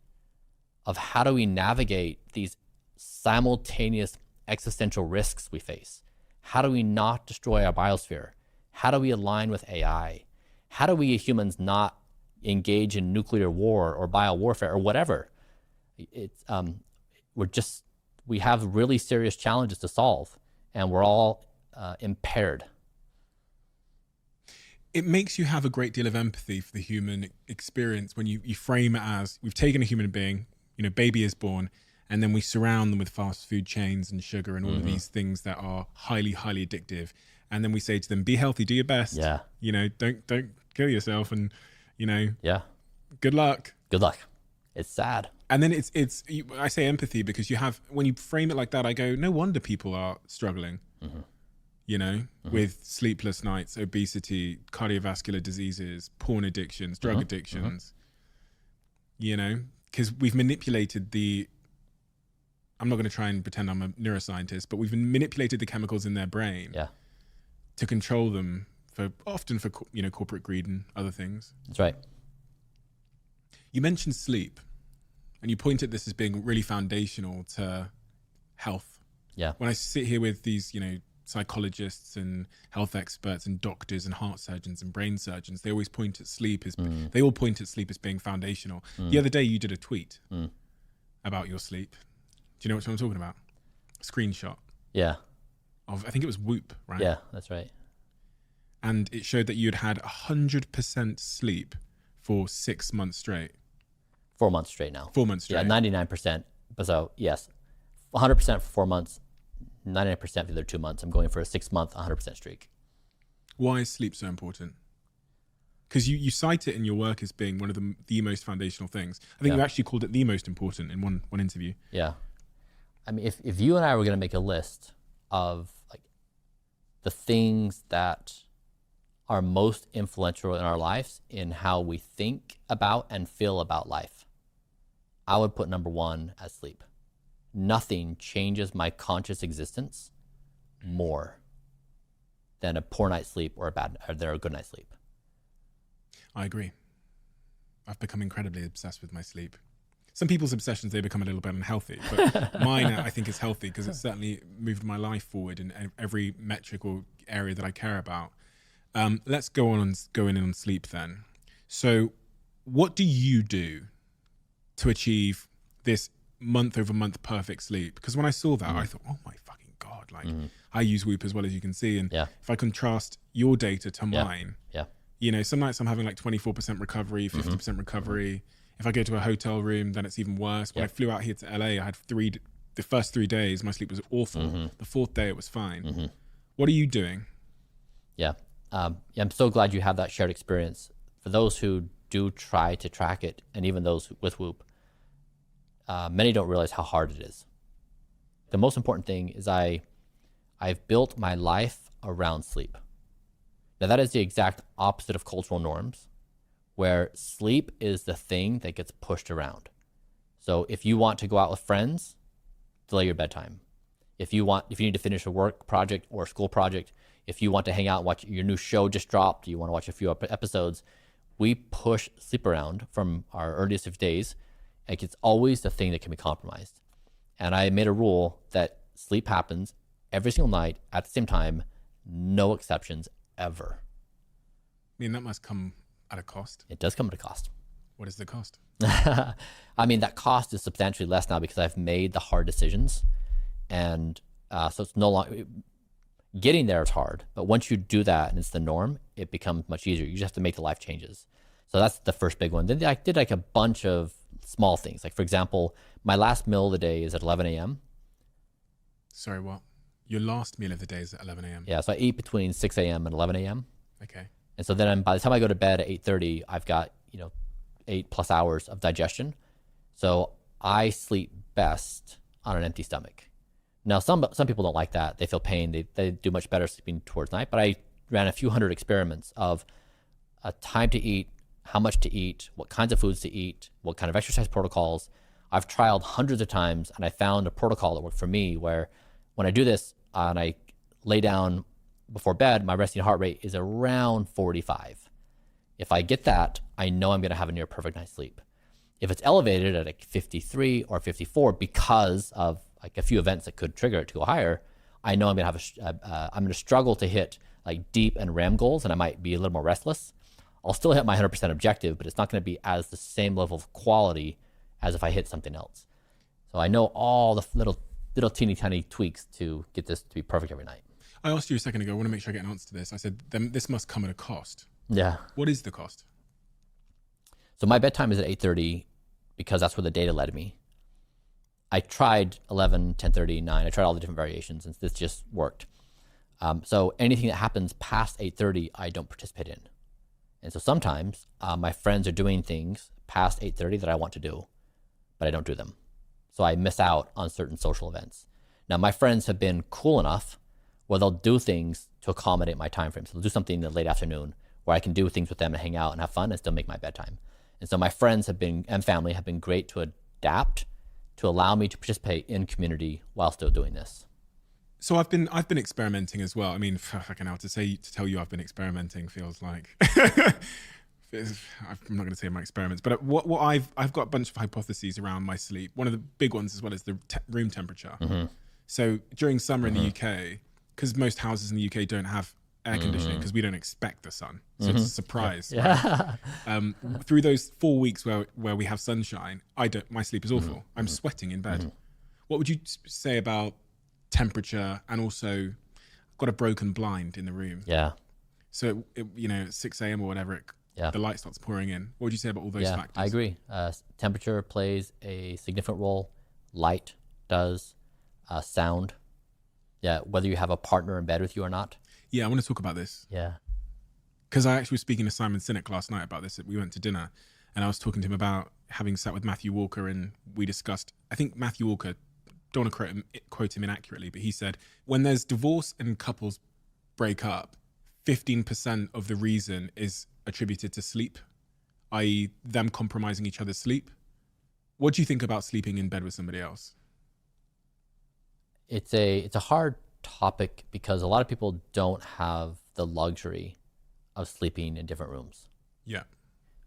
of how do we navigate these simultaneous existential risks we face? How do we not destroy our biosphere? How do we align with AI? How do we humans not engage in nuclear war or biowarfare or whatever? It's we have really serious challenges to solve, and we're all impaired. It makes you have a great deal of empathy for the human experience when you frame it as we've taken a human being, baby is born, and then we surround them with fast food chains and sugar and all of these things that are highly, highly addictive. And then we say to them, be healthy, do your best. Yeah. Don't kill yourself and, Yeah. good luck. Good luck. It's sad. And then I say empathy because when you frame it like that, I go, no wonder people are struggling, with sleepless nights, obesity, cardiovascular diseases, porn addictions, drug addictions, because we've manipulated I'm not going to try and pretend I'm a neuroscientist, but we've manipulated the chemicals in their brain to control them often for corporate greed and other things. That's right. You mentioned sleep, and you point at this as being really foundational to health. Yeah. When I sit here with these, psychologists and health experts and doctors and heart surgeons and brain surgeons, they always point at sleep as they all point at sleep as being foundational. The other day, you did a tweet about your sleep. Do you know what I'm talking about? A screenshot. Yeah. I think it was Whoop, right? Yeah, that's right. And it showed that you'd had 100% sleep for 6 months straight. 4 months straight now. 4 months straight. Yeah, 99%. So yes, 100% for 4 months, 99% for the other 2 months. I'm going for a 6 month, 100% streak. Why is sleep so important? Because you cite it in your work as being one of the most foundational things. I think you actually called it the most important in one interview. Yeah. I mean, if you and I were going to make a list of like the things that are most influential in our lives in how we think about and feel about life, I would put number one as sleep. Nothing changes my conscious existence more than a poor night's sleep or a good night's sleep. I agree. I've become incredibly obsessed with my sleep. Some people's obsessions, they become a little bit unhealthy, but mine, I think, is healthy because it's certainly moved my life forward in every metric or area that I care about. Let's go in on sleep then. So what do you do to achieve this month-over-month perfect sleep? Because when I saw that, I thought, oh my fucking God, I use Whoop as well, as you can see. And if I contrast your data to mine, some nights I'm having like 24% recovery, 50% recovery. If I go to a hotel room, then it's even worse. When I flew out here to LA, I had the first 3 days, my sleep was awful. The fourth day, it was fine. What are you doing? Yeah. I'm so glad you have that shared experience. For those who do try to track it, and even those with Whoop, many don't realize how hard it is. The most important thing is I've built my life around sleep. Now that is the exact opposite of cultural norms, where sleep is the thing that gets pushed around. So if you want to go out with friends, delay your bedtime. If you need to finish a work project or a school project, if you want to hang out and watch your new show just dropped, you want to watch a few episodes, we push sleep around from our earliest of days. Like it's always the thing that can be compromised. And I made a rule that sleep happens every single night at the same time, no exceptions ever. I mean, that must come at a cost. It does come at a cost. What is the cost? I mean, that cost is substantially less now because I've made the hard decisions. And so it's no longer, Getting there is hard, but once you do that and it's the norm, it becomes much easier. You just have to make the life changes. So that's the first big one. Then I did like a bunch of small things. Like for example, my last meal of the day is at 11 a.m. Sorry, what? Your last meal of the day is at 11 a.m.? Yeah, so I eat between 6 a.m. and 11 a.m. Okay. And so then by the time I go to bed at 8:30, I've got, 8+ hours of digestion. So I sleep best on an empty stomach. Now, some people don't like that. They feel pain. They do much better sleeping towards night. But I ran a few hundred experiments of a time to eat, how much to eat, what kinds of foods to eat, what kind of exercise protocols. I've trialed hundreds of times, and I found a protocol that worked for me where when I do this and I lay down before bed, my resting heart rate is around 45. If I get that, I know I'm going to have a near perfect night's sleep. If it's elevated at like 53 or 54 because of like a few events that could trigger it to go higher, I know I'm going to have I'm going to struggle to hit like deep and REM goals, and I might be a little more restless. I'll still hit my 100% objective, but it's not going to be as the same level of quality as if I hit something else. So I know all the little teeny tiny tweaks to get this to be perfect every night. I asked you a second ago, I want to make sure I get an answer to this. I said, this must come at a cost. Yeah. What is the cost? So my bedtime is at 8:30 because that's where the data led me. I tried 11, 10:30, 9. I tried all the different variations, and this just worked. So anything that happens past 8:30, I don't participate in. And so sometimes my friends are doing things past 8:30 that I want to do, but I don't do them. So I miss out on certain social events. Now, my friends have been cool enough where they'll do things to accommodate my time frame. So they'll do something in the late afternoon where I can do things with them and hang out and have fun and still make my bedtime. And so my friends and family have been great to adapt to allow me to participate in community while still doing this. So I've been experimenting as well. I mean, fucking hell, to tell you I've been experimenting feels like I'm not going to say my experiments, but what I've got a bunch of hypotheses around my sleep. One of the big ones as well is the room temperature. Mm-hmm. So during summer in the UK, because most houses in the UK don't have air conditioning because we don't expect the sun, so it's a surprise. Yeah. Right? Through those 4 weeks where we have sunshine, my sleep is awful. I'm sweating in bed. What would you say about temperature? And also, I've got a broken blind in the room. Yeah. So at 6 a.m. or whatever, the light starts pouring in. What would you say about all those factors? I agree. Temperature plays a significant role. Light does. Sound. Yeah, whether you have a partner in bed with you or not. Yeah, I want to talk about this. Yeah. Because I actually was speaking to Simon Sinek last night about this. We went to dinner and I was talking to him about having sat with Matthew Walker, and we discussed, I think Matthew Walker, don't want to quote him inaccurately, but he said, when there's divorce and couples break up, 15% of the reason is attributed to sleep, i.e. them compromising each other's sleep. What do you think about sleeping in bed with somebody else? It's a hard topic because a lot of people don't have the luxury of sleeping in different rooms. Yeah.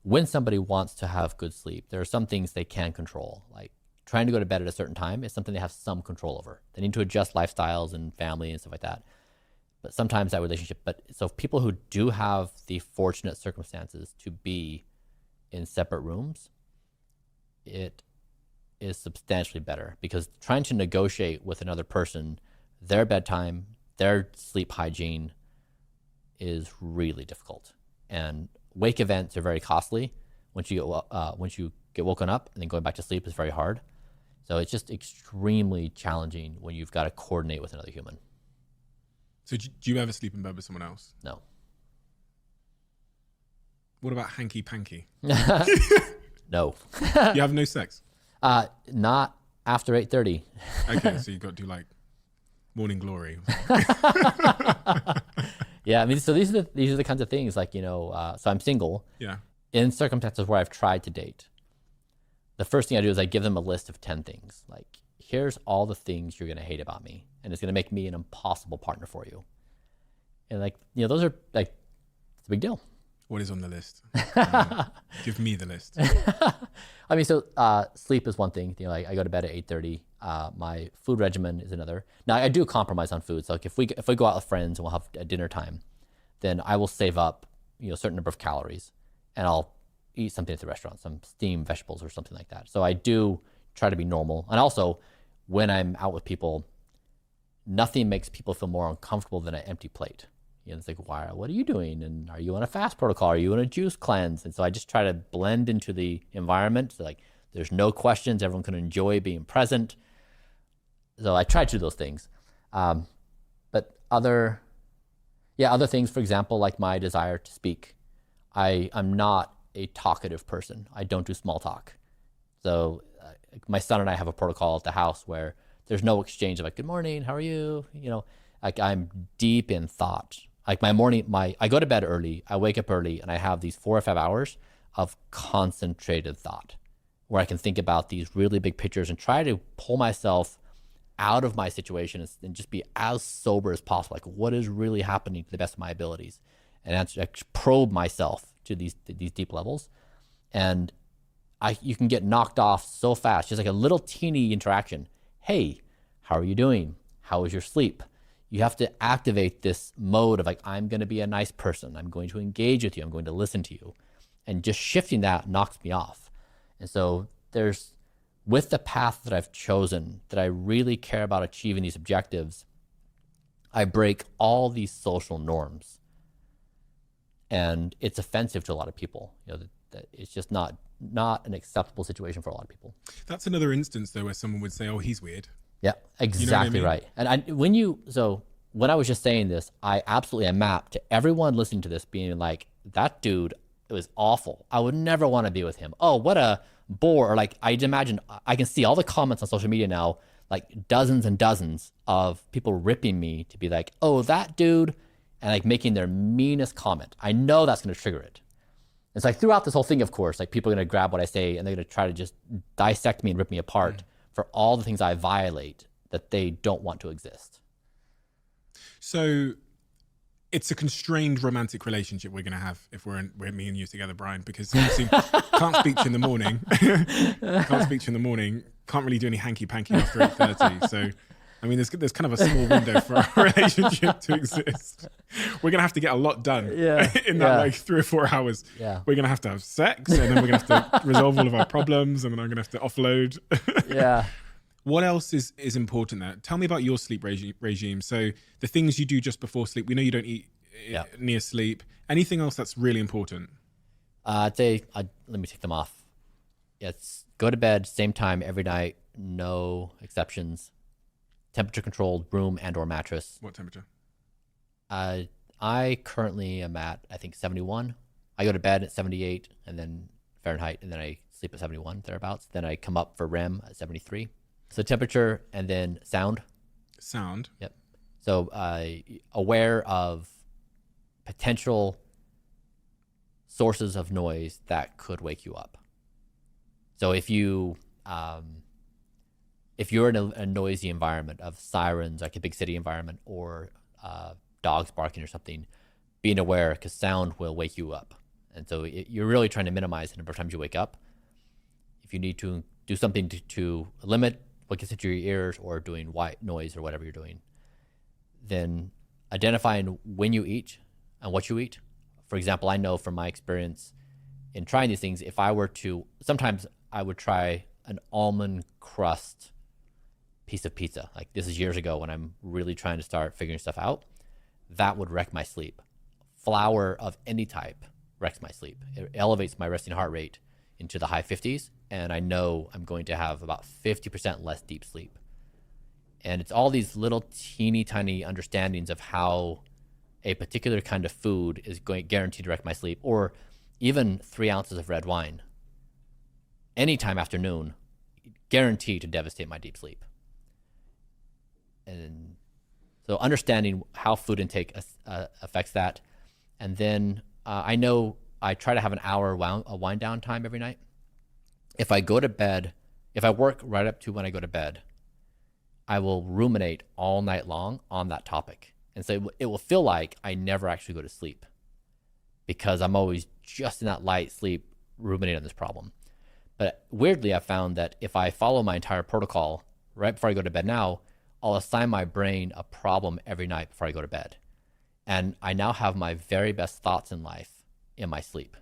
When somebody wants to have good sleep, there are some things they can control, like trying to go to bed at a certain time is something they have some control over. They need to adjust lifestyles and family and stuff like that. But sometimes that relationship, so people who do have the fortunate circumstances to be in separate rooms, it is substantially better, because trying to negotiate with another person, their bedtime, their sleep hygiene is really difficult. And wake events are very costly. Once you get woken up and then going back to sleep is very hard. So it's just extremely challenging when you've got to coordinate with another human. So do you ever sleep in bed with someone else? No. What about hanky panky? No. You have no sex? Not after 8:30. Okay, so you've got to do like morning glory. Yeah, I mean, so these are the kinds of things, like, so I'm single. Yeah. In circumstances where I've tried to date, the first thing I do is I give them a list of 10 things. Like, here's all the things you're going to hate about me, and it's going to make me an impossible partner for you. And those are like, it's a big deal. What is on the list? Give me the list. I mean, so sleep is one thing. I go to bed at 8:30. My food regimen is another. Now, I do compromise on food. So like if we go out with friends and we'll have a dinner time, then I will save up a certain number of calories, and I'll eat something at the restaurant, some steamed vegetables or something like that. So I do try to be normal. And also, when I'm out with people, nothing makes people feel more uncomfortable than an empty plate. It's like, what are you doing? And are you on a fast protocol? Are you on a juice cleanse? And so I just try to blend into the environment. So like, there's no questions. Everyone can enjoy being present. So I try to do those things. But other things, for example, like my desire to speak. I'm not a talkative person. I don't do small talk. So my son and I have a protocol at the house where there's no exchange of like, good morning, how are you? Like I'm deep in thought. Like I go to bed early, I wake up early, and I have these 4 or 5 hours of concentrated thought where I can think about these really big pictures and try to pull myself out of my situation and just be as sober as possible. Like, what is really happening to the best of my abilities? And I probe myself to these deep levels. And you can get knocked off so fast, just like a little teeny interaction. Hey, how are you doing? How was your sleep? You have to activate this mode of like, I'm going to be a nice person. I'm going to engage with you. I'm going to listen to you. And just shifting that knocks me off. And so with the path that I've chosen, that I really care about achieving these objectives, I break all these social norms. And it's offensive to a lot of people. That it's just not an acceptable situation for a lot of people. That's another instance though where someone would say, oh, he's weird. Yeah, exactly right. And when I was just saying this, I absolutely am mapped to everyone listening to this being like, that dude, it was awful. I would never want to be with him. Oh, what a bore. Or like, I'd imagine, I can see all the comments on social media now, like dozens and dozens of people ripping me to be like, oh, that dude, and like making their meanest comment. I know that's going to trigger it. And so like throughout this whole thing, of course, like people are going to grab what I say and they're going to try to just dissect me and rip me apart for all the things I violate that they don't want to exist. So it's a constrained romantic relationship we're going to have if we're me and you together, Brian, because obviously can't speak to you in the morning. Can't really do any hanky-panky after 8:30. So, I mean, there's kind of a small window for our relationship to exist. We're going to have to get a lot done in that like 3 or 4 hours. Yeah. We're going to have sex, and then we're going to have to resolve all of our problems, and then I'm going to have to offload. Yeah. What else is important there? Tell me about your sleep regime. So the things you do just before sleep. We know you don't eat near sleep. Anything else that's really important? I'd say, let me take them off. It's go to bed, same time every night, no exceptions. Temperature controlled room and or mattress. What temperature? I currently am at, I think 71. I go to bed at 78 and then Fahrenheit, and then I sleep at 71 thereabouts. Then I come up for REM at 73. So temperature and then sound. Sound. Yep. So aware of potential sources of noise that could wake you up. So if you're in a noisy environment of sirens, like a big city environment, or dogs barking or something, being aware, because sound will wake you up. And so you're really trying to minimize the number of times you wake up. If you need to do something to limit what gets into your ears, or doing white noise or whatever you're doing, then identifying when you eat and what you eat. For example, I know from my experience in trying these things, if I were to, sometimes I would try an almond crust piece of pizza. Like this is years ago when I'm really trying to start figuring stuff out. That would wreck my sleep. Flour of any type wrecks my sleep. It elevates my resting heart rate into the high 50s, and I know I'm going to have about 50% less deep sleep. And it's all these little teeny tiny understandings of how a particular kind of food is guaranteed to wreck my sleep, or even 3 ounces of red wine anytime after noon, guaranteed to devastate my deep sleep. And so understanding how food intake affects that. And then I know I try to have an hour wind down time every night. If I go to bed, if I work right up to when I go to bed, I will ruminate all night long on that topic. And so it will feel like I never actually go to sleep, because I'm always just in that light sleep ruminating on this problem. But weirdly, I found that if I follow my entire protocol right before I go to bed now, I'll assign my brain a problem every night before I go to bed. And I now have my very best thoughts in life in my sleep.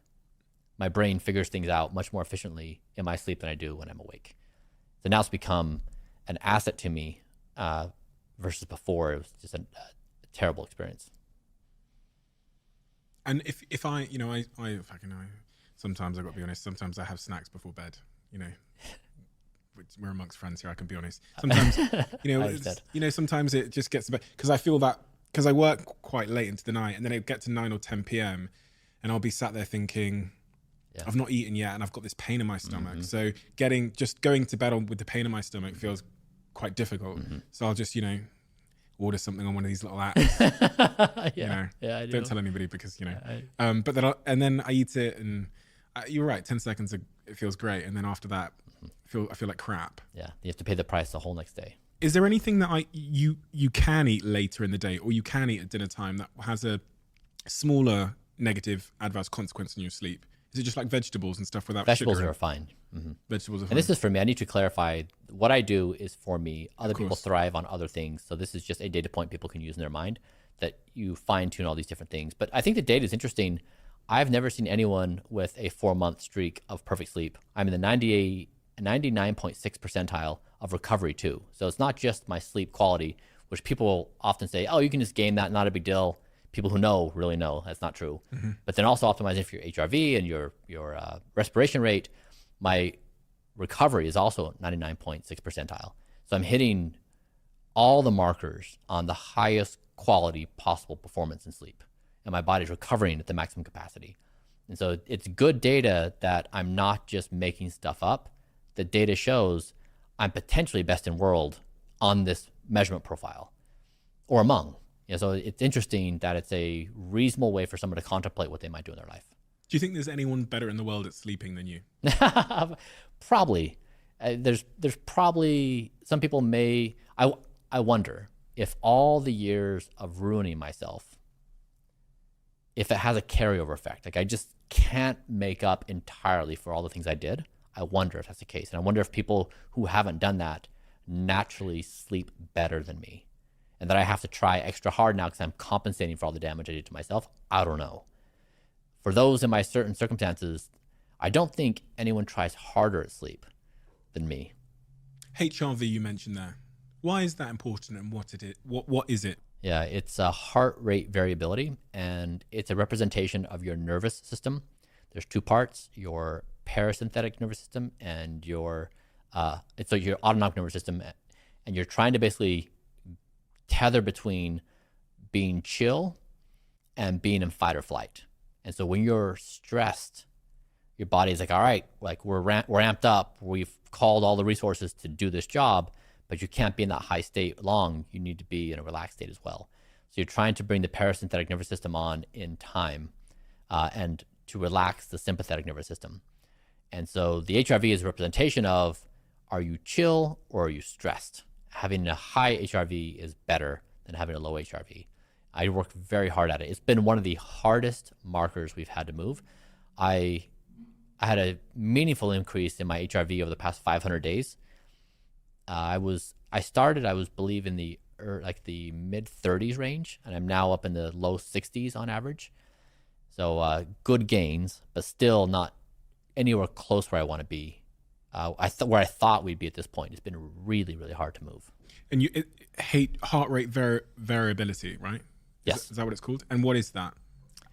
My brain figures things out much more efficiently in my sleep than I do when I'm awake. So now it's become an asset to me versus before. It was just a terrible experience. And if I, sometimes I've got to be honest, sometimes I have snacks before bed, we're amongst friends here, I can be honest. Sometimes, sometimes it just gets, because I feel that, because I work quite late into the night, and then it get to 9 or 10 p.m. and I'll be sat there thinking, I've not eaten yet and I've got this pain in my stomach. So just going to bed with the pain in my stomach feels quite difficult. So I'll just, order something on one of these little apps. Yeah, I do. Don't tell anybody because, but then I eat it, and you're right, 10 seconds, it feels great. And then after that, I feel like crap. Yeah, you have to pay the price the whole next day. Is there anything that you can eat later in the day, or you can eat at dinner time, that has a smaller negative adverse consequence in your sleep? Is it just like vegetables and stuff without Vegetables sugar? are fine. Vegetables are fine. And this is for me. I need to clarify, what I do is for me. Other people thrive on other things. So this is just a data point people can use in their mind, that you fine tune all these different things. But I think the data is interesting. I've never seen anyone with a 4-month streak of perfect sleep. I'm in the 99.6 percentile of recovery too. So it's not just my sleep quality, which people often say, oh, you can just gain that, not a big deal. People who know really know that's not true. But then also optimizing for your HRV and your respiration rate. My recovery is also 99.6 percentile. So I'm hitting all the markers on the highest quality possible performance in sleep. And my body's recovering at the maximum capacity. And so it's good data that I'm not just making stuff up. The data shows I'm potentially best in world on this measurement profile, or among. So it's interesting that it's a reasonable way for someone to contemplate what they might do in their life. Do you think there's anyone better in the world at sleeping than you? Probably. There's probably some people may. I wonder if all the years of ruining myself, if it has a carryover effect. Like I just can't make up entirely for all the things I did. I wonder if that's the case. And I wonder if people who haven't done that naturally sleep better than me, and that I have to try extra hard now because I'm compensating for all the damage I did to myself. I don't know. For those in my certain circumstances, I don't think anyone tries harder at sleep than me. HRV you mentioned there. Why is that important, and what is it? Yeah, it's a heart rate variability, and it's a representation of your nervous system. There's two parts: your parasympathetic nervous system and your autonomic nervous system, and you're trying to basically tether between being chill and being in fight or flight. And so when you're stressed, your body's like, all right, like we're amped up. We've called all the resources to do this job, but you can't be in that high state long. You need to be in a relaxed state as well. So you're trying to bring the parasympathetic nervous system on in time, and to relax the sympathetic nervous system. And so the HRV is a representation of, are you chill or are you stressed? Having a high HRV is better than having a low HRV. I worked very hard at it. It's been one of the hardest markers we've had to move. I had a meaningful increase in my HRV over the past 500 days. I believe in the mid 30s range, and I'm now up in the low 60s on average. So good gains, but still not anywhere close where I want to be. Where I thought we'd be at this point. It's been really, really hard to move. And you hate heart rate variability, right? Yes. Is that what it's called? And what is that?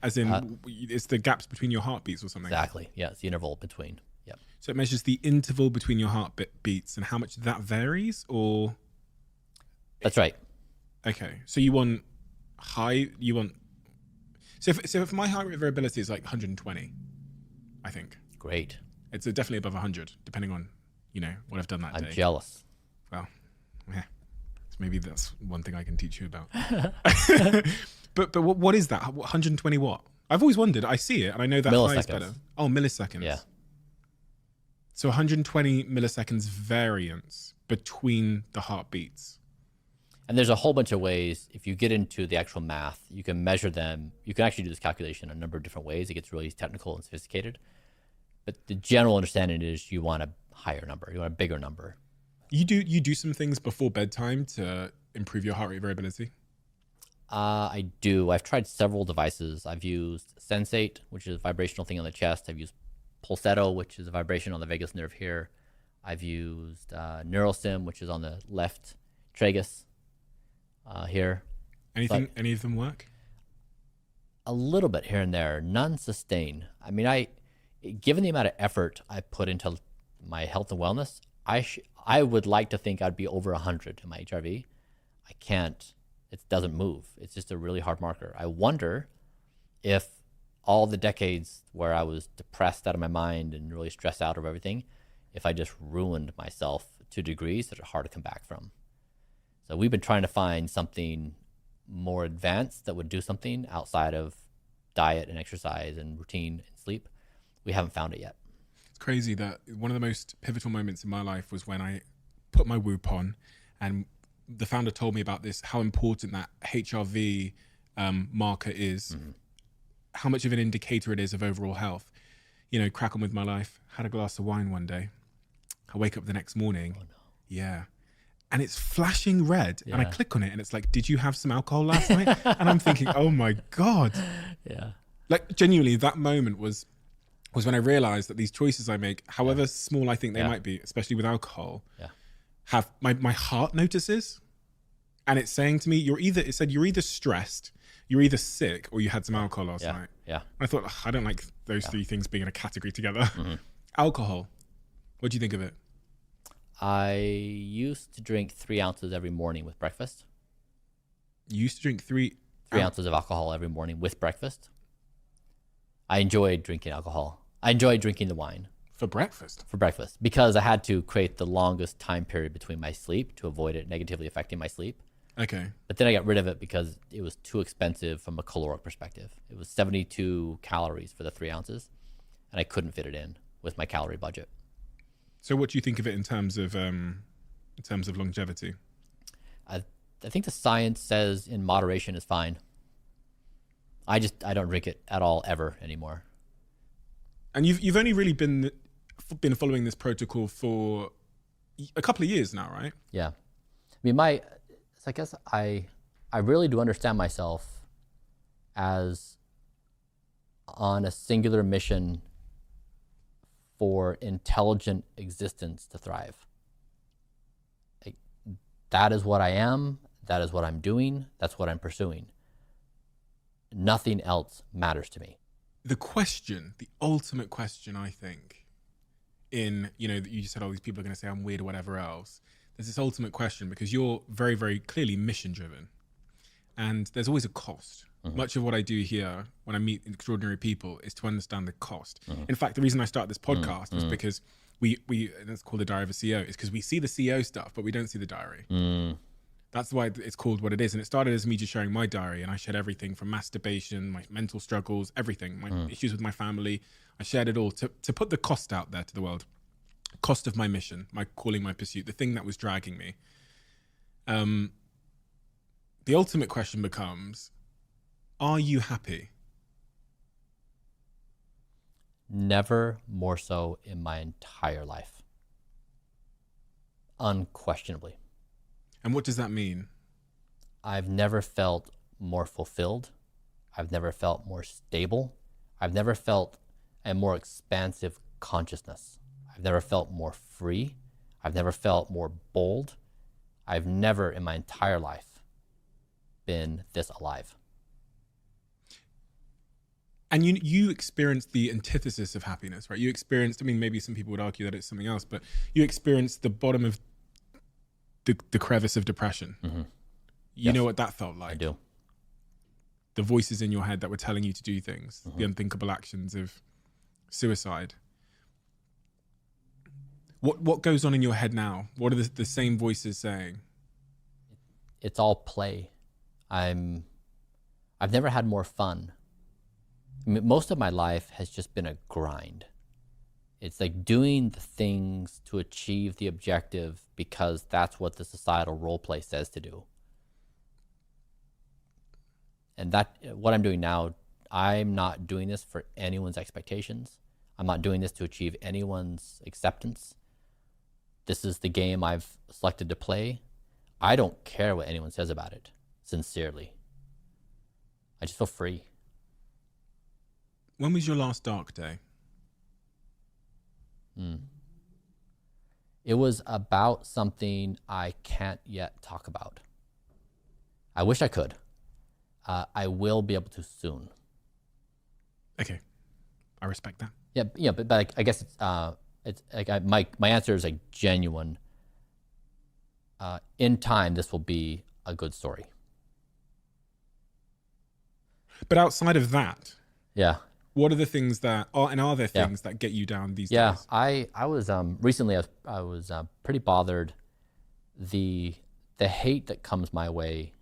As in, it's the gaps between your heartbeats or something? Exactly. Yeah, it's the interval between. Yep. So it measures the interval between your heartbeats and how much that varies, or? That's right. Okay. So so if my heart rate variability is like 120, I think. Great. It's definitely above 100, depending on, what I've done that day. I'm jealous. Well, yeah. So maybe that's one thing I can teach you about. But what is that? 120 what? I've always wondered. I see it, and I know that high is better. Oh, milliseconds. Yeah. So 120 milliseconds variance between the heartbeats. And there's a whole bunch of ways. If you get into the actual math, you can measure them. You can actually do this calculation a number of different ways. It gets really technical and sophisticated. But the general understanding is you want a higher number. You want a bigger number. You do some things before bedtime to improve your heart rate variability? I do. I've tried several devices. I've used Sensate, which is a vibrational thing on the chest. I've used Pulsetto, which is a vibration on the vagus nerve here. I've used NeuroStim, which is on the left tragus. here. Any of them work? A little bit here and there, none sustain. I mean, given the amount of effort I put into my health and wellness, I would like to think I'd be over 100 in my HRV. I can't. It doesn't move. It's just a really hard marker. I wonder if all the decades where I was depressed out of my mind and really stressed out of everything, if I just ruined myself to degrees that are hard to come back from. So we've been trying to find something more advanced that would do something outside of diet and exercise and routine and sleep. We haven't found it yet. It's crazy that one of the most pivotal moments in my life was when I put my Whoop on, and the founder told me about this, how important that HRV marker is, how much of an indicator it is of overall health. You know, crack on with my life. Had a glass of wine one day. I wake up the next morning. Oh, no. Yeah. And it's flashing red. Yeah. And I click on it and it's like, did you have some alcohol last night? And I'm thinking, oh my God. Yeah. Like genuinely that moment was when I realized that these choices I make, however small I think they might be, especially with alcohol, have my heart notices. And it's saying to me, you're either stressed, you're either sick, or you had some alcohol last night. Yeah. And I thought, I don't like those three things being in a category together. Alcohol. What do you think of it? I used to drink 3 ounces every morning with breakfast. You used to drink 3 ounces of alcohol every morning with breakfast. I enjoyed drinking alcohol. I enjoyed drinking the wine. For breakfast? For breakfast. Because I had to create the longest time period between my sleep to avoid it negatively affecting my sleep. Okay. But then I got rid of it because it was too expensive from a caloric perspective. It was 72 calories for the 3 ounces, and I couldn't fit it in with my calorie budget. So what do you think of it in terms of longevity? I think the science says in moderation is fine. I don't drink it at all ever anymore. And you've only really been following this protocol for a couple of years now, right? Yeah. I mean, I guess I really do understand myself as on a singular mission for intelligent existence to thrive. That is what I am. That is what I'm doing. That's what I'm pursuing. Nothing else matters to me. The ultimate question, I think, you just said all these people are going to say I'm weird or whatever else. There's this ultimate question because you're very, very clearly mission driven, and there's always a cost. Much of what I do here when I meet extraordinary people is to understand the cost. In fact, the reason I started this podcast was because we it's called the Diary of a CEO, is because we see the CEO stuff, but we don't see the diary. That's why it's called what it is. And it started as me just sharing my diary, and I shared everything from masturbation, my mental struggles, everything, my issues with my family. I shared it all to put the cost out there to the world. Cost of my mission, my calling, my pursuit, the thing that was dragging me. The ultimate question becomes, are you happy? Never more so in my entire life. Unquestionably. And what does that mean? I've never felt more fulfilled. I've never felt more stable. I've never felt a more expansive consciousness. I've never felt more free. I've never felt more bold. I've never in my entire life been this alive. And you experienced the antithesis of happiness, right? You experienced, maybe some people would argue that it's something else, but you experienced the bottom of the crevice of depression. You know what that felt like? I do. The voices in your head that were telling you to do things, the unthinkable actions of suicide. What goes on in your head now? What are the same voices saying? It's all play. I've never had more fun. Most of my life has just been a grind. It's like doing the things to achieve the objective because that's what the societal role play says to do. And that what I'm doing now, I'm not doing this for anyone's expectations. I'm not doing this to achieve anyone's acceptance. This is the game I've selected to play. I don't care what anyone says about it, sincerely. I just feel free. When was your last dark day? It was about something I can't yet talk about. I wish I could. I will be able to soon. Okay, I respect that. Yeah, but like, I guess it's like my answer is like genuine. In time, this will be a good story. But outside of that, Yeah. what are the things that are there things that get you down these Yeah, days? I was recently I was pretty bothered. The hate that comes my way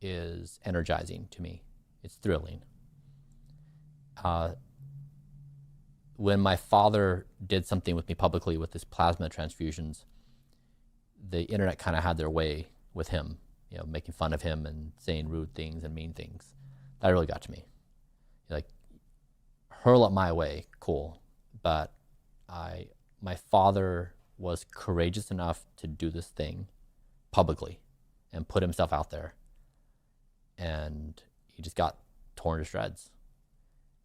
is energizing to me. It's thrilling. When my father did something with me publicly with his plasma transfusions, the internet kind of had their way with him, you know, making fun of him and saying rude things and mean things. That really got to me. Like, hurl it my way, cool. But my father was courageous enough to do this thing publicly and put himself out there. And he just got torn to shreds.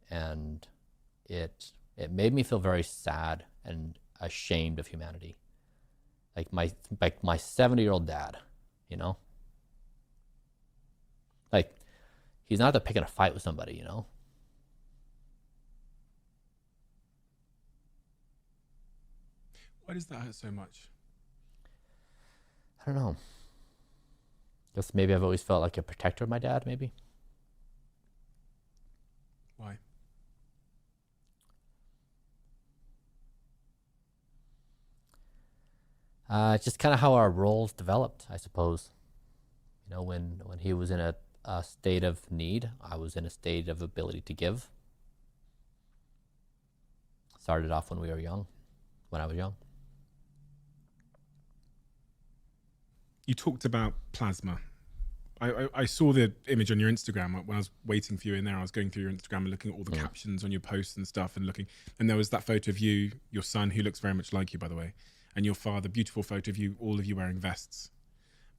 And it made me feel very sad and ashamed of humanity. Like my 70-year-old dad, you know? Like, he's not picking a fight with somebody, you know? Why does that hurt so much? I don't know. Guess maybe I've always felt like a protector of my dad, maybe. Why? It's just kind of how our roles developed, I suppose. You know, when he was in a state of need, I was in a state of ability to give. Started off when I was young. You talked about plasma. I saw the image on your Instagram when I was waiting for you in there. I was going through your Instagram and looking at all the captions on your posts and stuff and there was that photo of you, your son, who looks very much like you, by the way, and your father, beautiful photo of you, all of you wearing vests.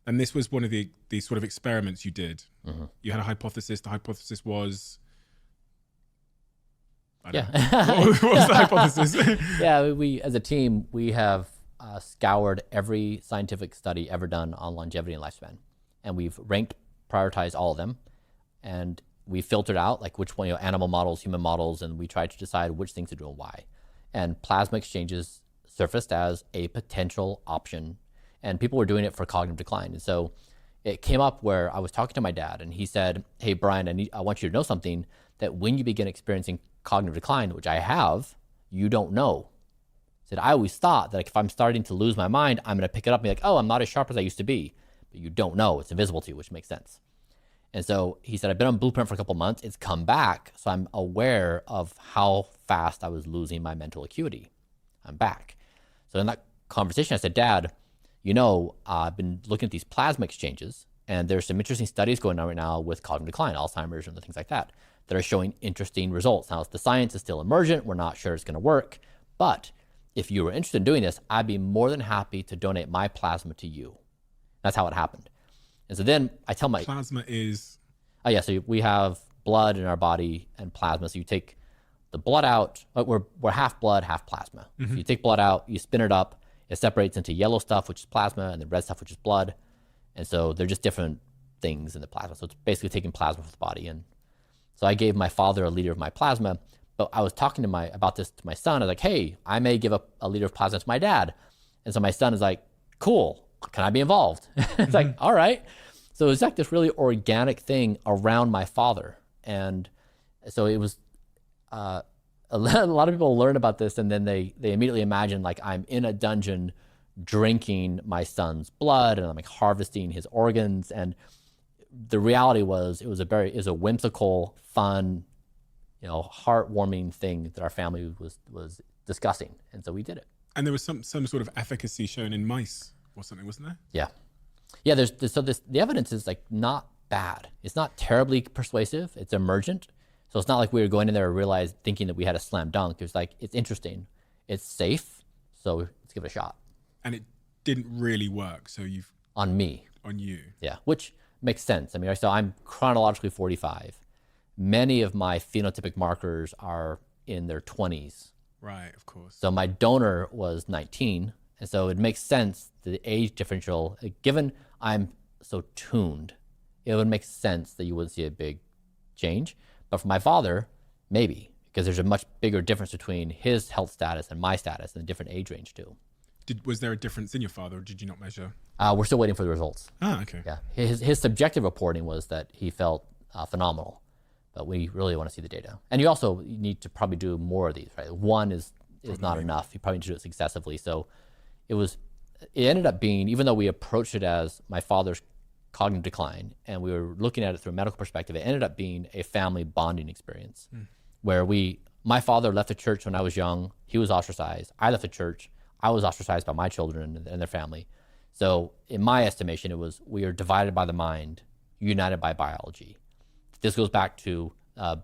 And this was one of the sort of experiments you did. Mm-hmm. You had a hypothesis. The hypothesis was... What was the hypothesis? Yeah, we as a team, we have scoured every scientific study ever done on longevity and lifespan. And we've ranked, prioritized all of them. And we filtered out like which one, you know, animal models, human models, and we tried to decide which things to do and why. And plasma exchanges surfaced as a potential option. And people were doing it for cognitive decline. And so it came up where I was talking to my dad and he said, hey, Brian, I want you to know something, that when you begin experiencing cognitive decline, which I have, you don't know. He said, I always thought that like, if I'm starting to lose my mind, I'm going to pick it up and be like, oh, I'm not as sharp as I used to be. But you don't know. It's invisible to you, which makes sense. And so he said, I've been on Blueprint for a couple of months. It's come back. So I'm aware of how fast I was losing my mental acuity. I'm back. So in that conversation, I said, Dad, you know, I've been looking at these plasma exchanges, and there's some interesting studies going on right now with cognitive decline, Alzheimer's, and the things like that are showing interesting results. Now, the science is still emergent. We're not sure it's going to work. But if you were interested in doing this, I'd be more than happy to donate my plasma to you. That's how it happened. And so then I tell my... Plasma is... Oh, yeah. So we have blood in our body and plasma. So you take the blood out. We're half blood, half plasma. Mm-hmm. So you take blood out, you spin it up. It separates into yellow stuff, which is plasma, and the red stuff, which is blood. And so they're just different things in the plasma. So it's basically taking plasma from the body. And so I gave my father a liter of my plasma. But I was talking about this to my son. I was like, hey, I may give up a liter of plasma to my dad. And so my son is like, cool. Can I be involved? It's like, all right. So it was like this really organic thing around my father. And so it was, a lot of people learn about this and then they immediately imagine like I'm in a dungeon drinking my son's blood and I'm like harvesting his organs. And the reality was it was a whimsical, fun, you know, heartwarming thing that our family was discussing. And so we did it. And there was some sort of efficacy shown in mice or something, wasn't there? Yeah. Yeah, the evidence is like not bad. It's not terribly persuasive. It's emergent. So it's not like we were going in there and thinking that we had a slam dunk. It was like, it's interesting. It's safe. So let's give it a shot. And it didn't really work. So On me. On you. Yeah, which makes sense. I mean, so I'm chronologically 45. Many of my phenotypic markers are in their 20s. Right, of course. So my donor was 19. And so it makes sense, the age differential, given I'm so tuned, it would make sense that you wouldn't see a big change. But for my father, maybe, because there's a much bigger difference between his health status and my status and a different age range too. Was there a difference in your father, or did you not measure? We're still waiting for the results. Ah, okay. Yeah, his subjective reporting was that he felt phenomenal, but we really want to see the data. And you also need to probably do more of these, right? One is not enough. You probably need to do it successively. So it ended up being, even though we approached it as my father's cognitive decline and we were looking at it through a medical perspective, it ended up being a family bonding experience where my father left the church when I was young. He was ostracized. I left the church. I was ostracized by my children and their family. So in my estimation, we are divided by the mind, united by biology. This goes back to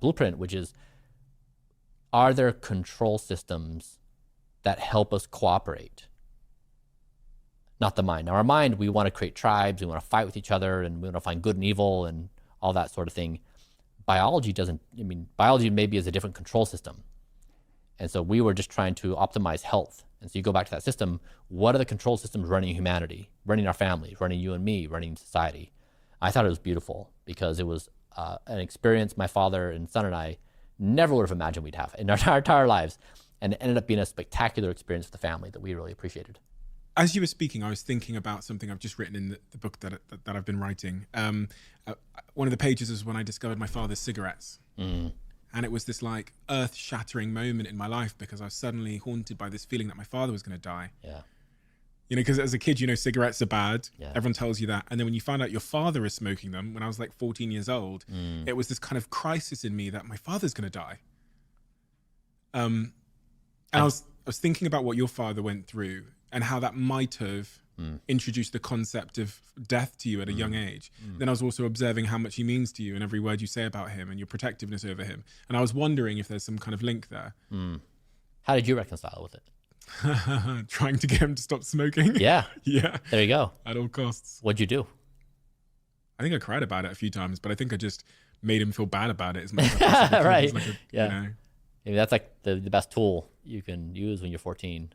Blueprint, which is, are there control systems that help us cooperate? Not the mind. Now our mind, we want to create tribes, we want to fight with each other, and we want to find good and evil and all that sort of thing. Biology doesn't, biology maybe is a different control system. And so we were just trying to optimize health. And so you go back to that system, what are the control systems running humanity, running our families, running you and me, running society? I thought it was beautiful because it was an experience my father and son and I never would have imagined we'd have in our entire lives. And it ended up being a spectacular experience for the family that we really appreciated. As you were speaking, I was thinking about something I've just written in the book that I've been writing. One of the pages is when I discovered my father's cigarettes. And it was this like earth-shattering moment in my life because I was suddenly haunted by this feeling that my father was going to die. Yeah. Because as a kid, cigarettes are bad. Yeah. Everyone tells you that. And then when you find out your father is smoking them, when I was like 14 years old, it was this kind of crisis in me that my father's going to die. And I was thinking about what your father went through and how that might have introduced the concept of death to you at a young age. Then I was also observing how much he means to you and every word you say about him and your protectiveness over him. And I was wondering if there's some kind of link there. How did you reconcile with it? Trying to get him to stop smoking. Yeah. Yeah. There you go. At all costs. What'd you do? I think I cried about it a few times, but I think I just made him feel bad about it as much as possible. Right. Like Yeah. Maybe that's like the best tool you can use when you're 14.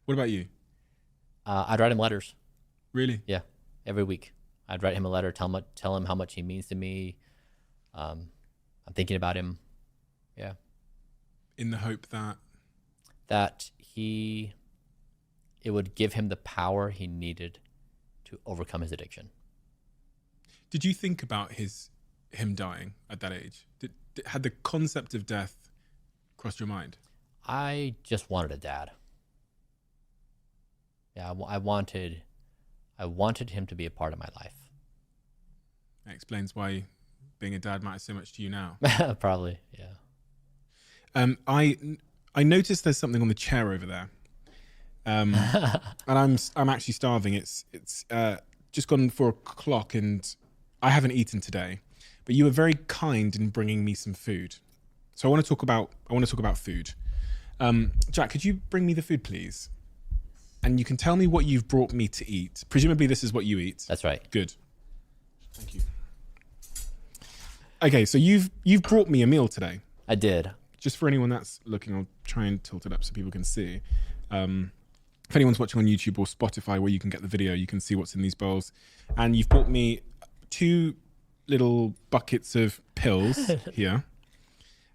What about you? I'd write him letters. Really? Yeah, every week. I'd write him a letter, tell him how much he means to me. I'm thinking about him. Yeah. In the hope that it would give him the power he needed to overcome his addiction. Did you think about him dying at that age? Had the concept of death crossed your mind? I just wanted a dad. Yeah, I wanted him to be a part of my life. That explains why being a dad matters so much to you now. Probably, yeah. I noticed there's something on the chair over there, and I'm actually starving. It's just gone 4 o'clock, and I haven't eaten today. But you were very kind in bringing me some food, so I want to talk about food. Jack, could you bring me the food, please? And you can tell me what you've brought me to eat. Presumably this is what you eat. That's right. Good. Thank you. Okay, so you've brought me a meal today. I did. Just for anyone that's looking, I'll try and tilt it up so people can see. If anyone's watching on YouTube or Spotify where you can get the video, you can see what's in these bowls. And you've brought me 2 little buckets of pills here.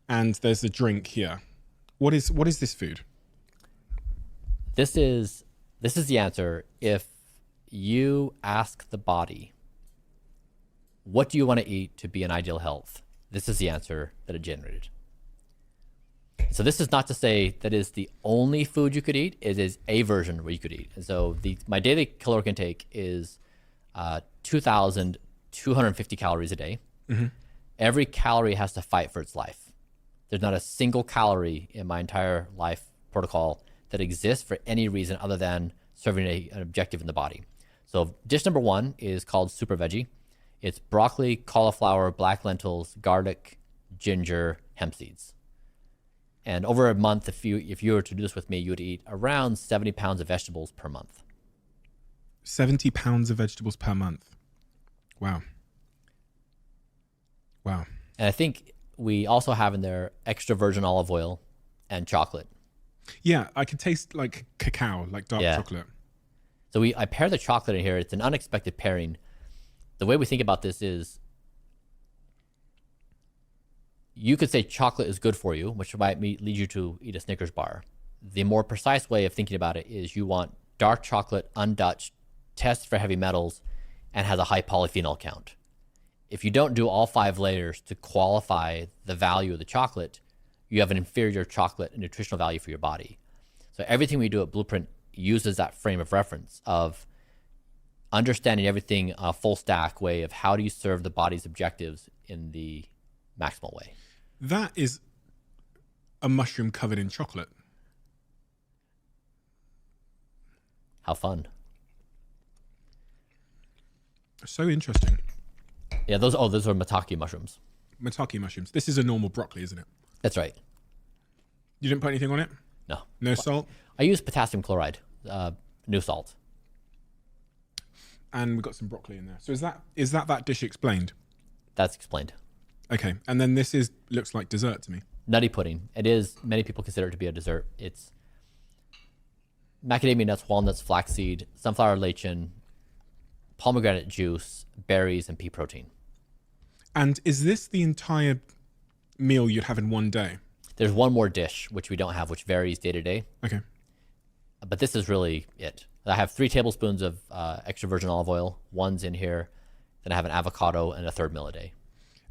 And there's a drink here. What is this food? This is the answer. If you ask the body, what do you want to eat to be in ideal health? This is the answer that it generated. So this is not to say that is the only food you could eat. It is a version where you could eat. And so my daily caloric intake is 2,250 calories a day. Mm-hmm. Every calorie has to fight for its life. There's not a single calorie in my entire life protocol that exists for any reason other than serving an objective in the body. So dish number 1 is called Super Veggie. It's broccoli, cauliflower, black lentils, garlic, ginger, hemp seeds. And over a month, if you were to do this with me, you would eat around 70 pounds of vegetables per month. 70 pounds of vegetables per month. Wow. Wow. And I think we also have in there extra virgin olive oil and chocolate. Yeah, I can taste like cacao, like dark chocolate. So I pair the chocolate in here. It's an unexpected pairing the way we think about this is you could say chocolate is good for you, which might lead you to eat a Snickers bar. The more precise way of thinking about it is you want dark chocolate, undutched, tests for heavy metals, and has a high polyphenol count. If you don't do all 5 layers to qualify the value of the chocolate, you have an inferior chocolate nutritional value for your body. So everything we do at Blueprint uses that frame of reference of understanding everything a full stack way of how do you serve the body's objectives in the maximal way. That is a mushroom covered in chocolate. How fun. So interesting. Yeah, those are maitake mushrooms. Maitake mushrooms. This is a normal broccoli, isn't it? That's right. You didn't put anything on it? No. No salt? I use potassium chloride, no salt. And we've got some broccoli in there. So is that dish explained? That's explained. Okay. And then this looks like dessert to me. Nutty pudding. It is, many people consider it to be a dessert. It's macadamia nuts, walnuts, flaxseed, sunflower lecithin, pomegranate juice, berries, and pea protein. And is this the entire meal you'd have in one day? There's one more dish, which we don't have, which varies day to day. Okay. But this is really it. I have 3 tablespoons of extra virgin olive oil. One's in here. Then I have an avocado and a 3rd meal a day.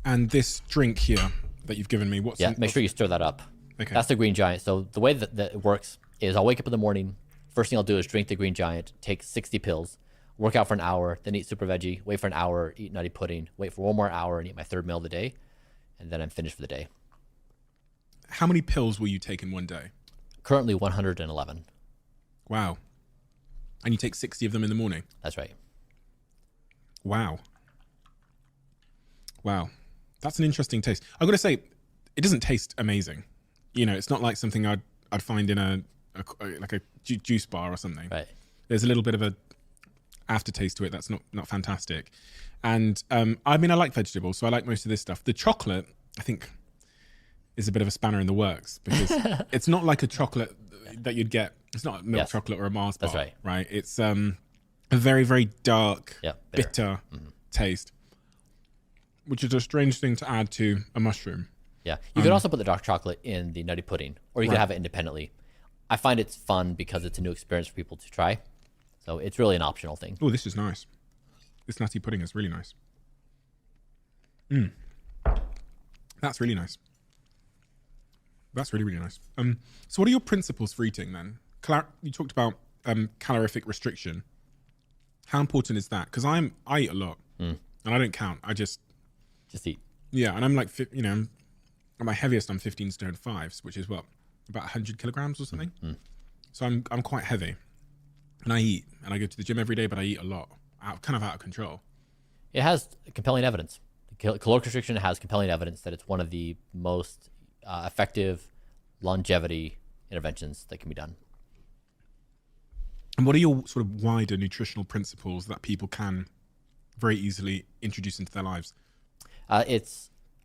And this drink here that you've given me, make sure you stir that up. Okay. That's the Green Giant. So the way that it works is I'll wake up in the morning. First thing I'll do is drink the Green Giant, take 60 pills, work out for an hour, then eat super veggie, wait for an hour, eat nutty pudding, wait for one more hour and eat my 3rd meal of the day. And then I'm finished for the day. How many pills will you take in one day? Currently 111. Wow. And you take 60 of them in the morning? That's right. Wow. That's an interesting taste. I've got to say, it doesn't taste amazing. You know, it's not like something I'd find in a juice bar or something. Right. There's a little bit of a aftertaste to it that's not fantastic. And I mean, I like vegetables, so I like most of this stuff. The chocolate, I think, is a bit of a spanner in the works because it's not like a chocolate that you'd get. It's not milk chocolate or a Mars bar. That's right. Right? It's a very, very dark, bitter taste, which is a strange thing to add to a mushroom. Yeah. You could also put the dark chocolate in the nutty pudding, or you could have it independently. I find it's fun because it's a new experience for people to try. So it's really an optional thing. Oh, this is nice. This nutty pudding is really nice. That's really nice. That's really, really nice. So what are your principles for eating then? You talked about calorific restriction. How important is that? Because I eat a lot and I don't count. I just eat. Yeah, and I'm like, at my heaviest, I'm 15 stone 5, which is what, about 100 kilograms or something. So I'm quite heavy, and I eat, and I go to the gym every day, but I eat a lot, kind of out of control. It has compelling evidence. Caloric restriction has compelling evidence that it's one of the most effective longevity interventions that can be done. And what are your sort of wider nutritional principles that people can very easily introduce into their lives? I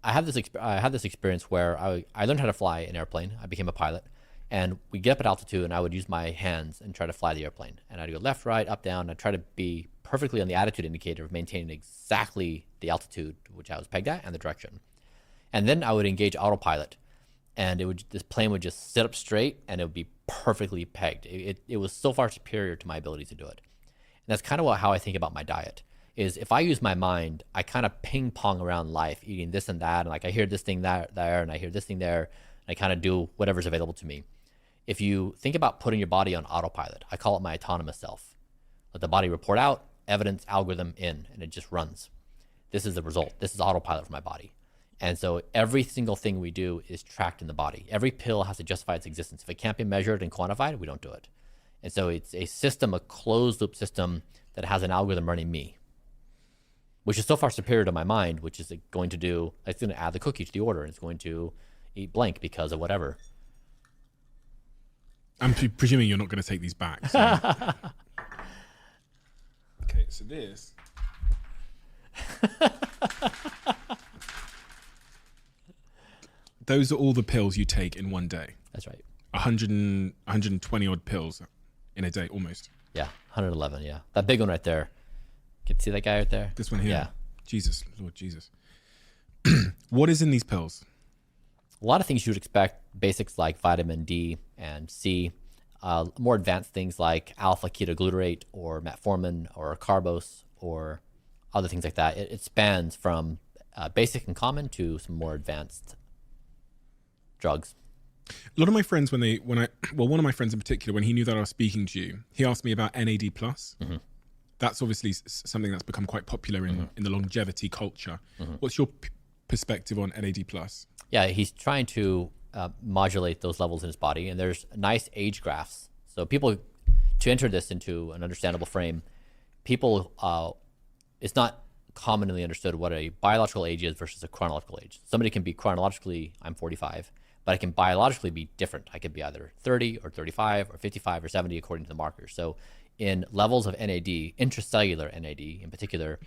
had this experience where I learned how to fly an airplane. I became a pilot, and we get up at altitude, and I would use my hands and try to fly the airplane. And I'd go left, right, up, down. I'd try to be perfectly on the attitude indicator of maintaining exactly the altitude which I was pegged at and the direction. And then I would engage autopilot, and this plane would just sit up straight, and it would be perfectly pegged. It was so far superior to my ability to do it. And that's kind of how I think about my diet. Is if I use my mind, I kind of ping pong around life, eating this and that, and like I hear this thing there, and I hear this thing there, and I kind of do whatever's available to me. If you think about putting your body on autopilot, I call it my autonomous self. Let the body report out, evidence, algorithm in, and it just runs. This is the result. This is autopilot for my body. And so every single thing we do is tracked in the body. Every pill has to justify its existence. If it can't be measured and quantified, we don't do it. And so it's a system, a closed loop system that has an algorithm running me, which is so far superior to my mind, which is going to do, it's going to add the cookie to the order, and it's going to eat blank because of whatever. I'm presuming you're not going to take these back. So. Okay, so this. Those are all the pills you take in one day. That's right. 120 odd pills in a day, almost. Yeah, 111, yeah. That big one right there, Can you see that guy right there? This one here. Yeah. Jesus, Lord Jesus. What is in these pills? A lot of things you would expect, basics like vitamin D and C, more advanced things like alpha ketoglutarate or metformin or carbose or other things like that. It spans from basic and common to some more advanced drugs. A lot of my friends, one of my friends in particular, when he knew that I was speaking to you, he asked me about NAD+. Mm-hmm. That's obviously something that's become quite popular in the longevity culture. What's your perspective on NAD+? Yeah, he's trying to modulate those levels in his body, and there's nice age graphs. So people, to enter this into an understandable frame, it's not commonly understood what a biological age is versus a chronological age. Somebody can be chronologically, I'm 45, but I can biologically be different. I could be either 30 or 35 or 55 or 70 according to the markers. So in levels of NAD, intracellular NAD in particular,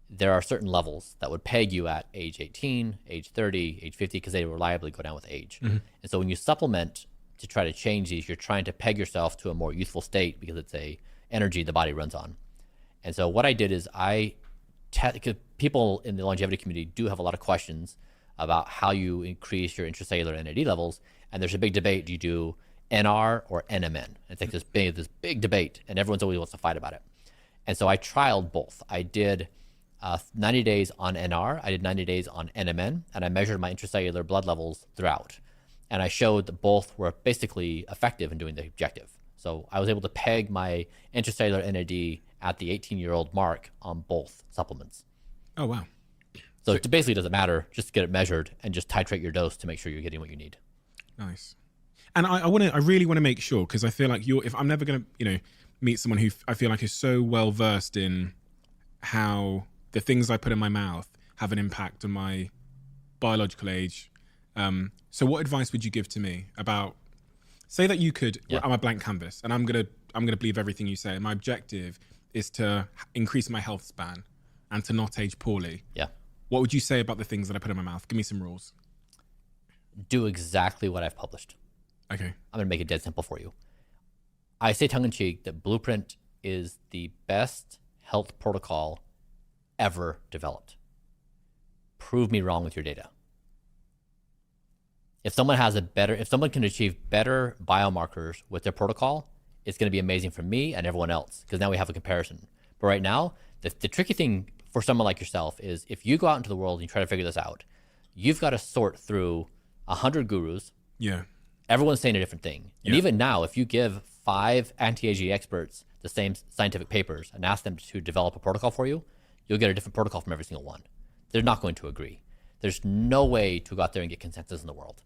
there are certain levels that would peg you at age 18, age 30, age 50, because they reliably go down with age. And so when you supplement to try to change these, you're trying to peg yourself to a more youthful state because it's a energy the body runs on. And so what I did is because people in the longevity community do have a lot of questions about how you increase your intracellular NAD levels. And there's a big debate. Do you do NR or NMN? It's like this big debate, and everyone's always wants to fight about it. And so I trialed both. I did 90 days on NR, I did 90 days on NMN, and I measured my intracellular blood levels throughout. And I showed that both were basically effective in doing the objective. So I was able to peg my intracellular NAD at the 18-year-old mark on both supplements. Oh, wow. So it basically doesn't matter, just get it measured and just titrate your dose to make sure you're getting what you need. Nice. And I really want to make sure, because I feel like if I'm never going to, meet someone who I feel like is so well versed in how the things I put in my mouth have an impact on my biological age. So what advice would you give to me about, say that you could, I'm a blank canvas and I'm going to believe everything you say. My objective is to increase my health span and to not age poorly. Yeah. What would you say about the things that I put in my mouth? Give me some rules. Do exactly what I've published. Okay. I'm going to make it dead simple for you. I say tongue-in-cheek that Blueprint is the best health protocol ever developed. Prove me wrong with your data. If someone can achieve better biomarkers with their protocol, it's going to be amazing for me and everyone else, because now we have a comparison. But right now, the tricky thing for someone like yourself is if you go out into the world and you try to figure this out, you've got to sort through 100 gurus. Yeah. Everyone's saying a different thing. And even now, if you give 5 anti-aging experts the same scientific papers and ask them to develop a protocol for you, you'll get a different protocol from every single one. They're not going to agree. There's no way to go out there and get consensus in the world.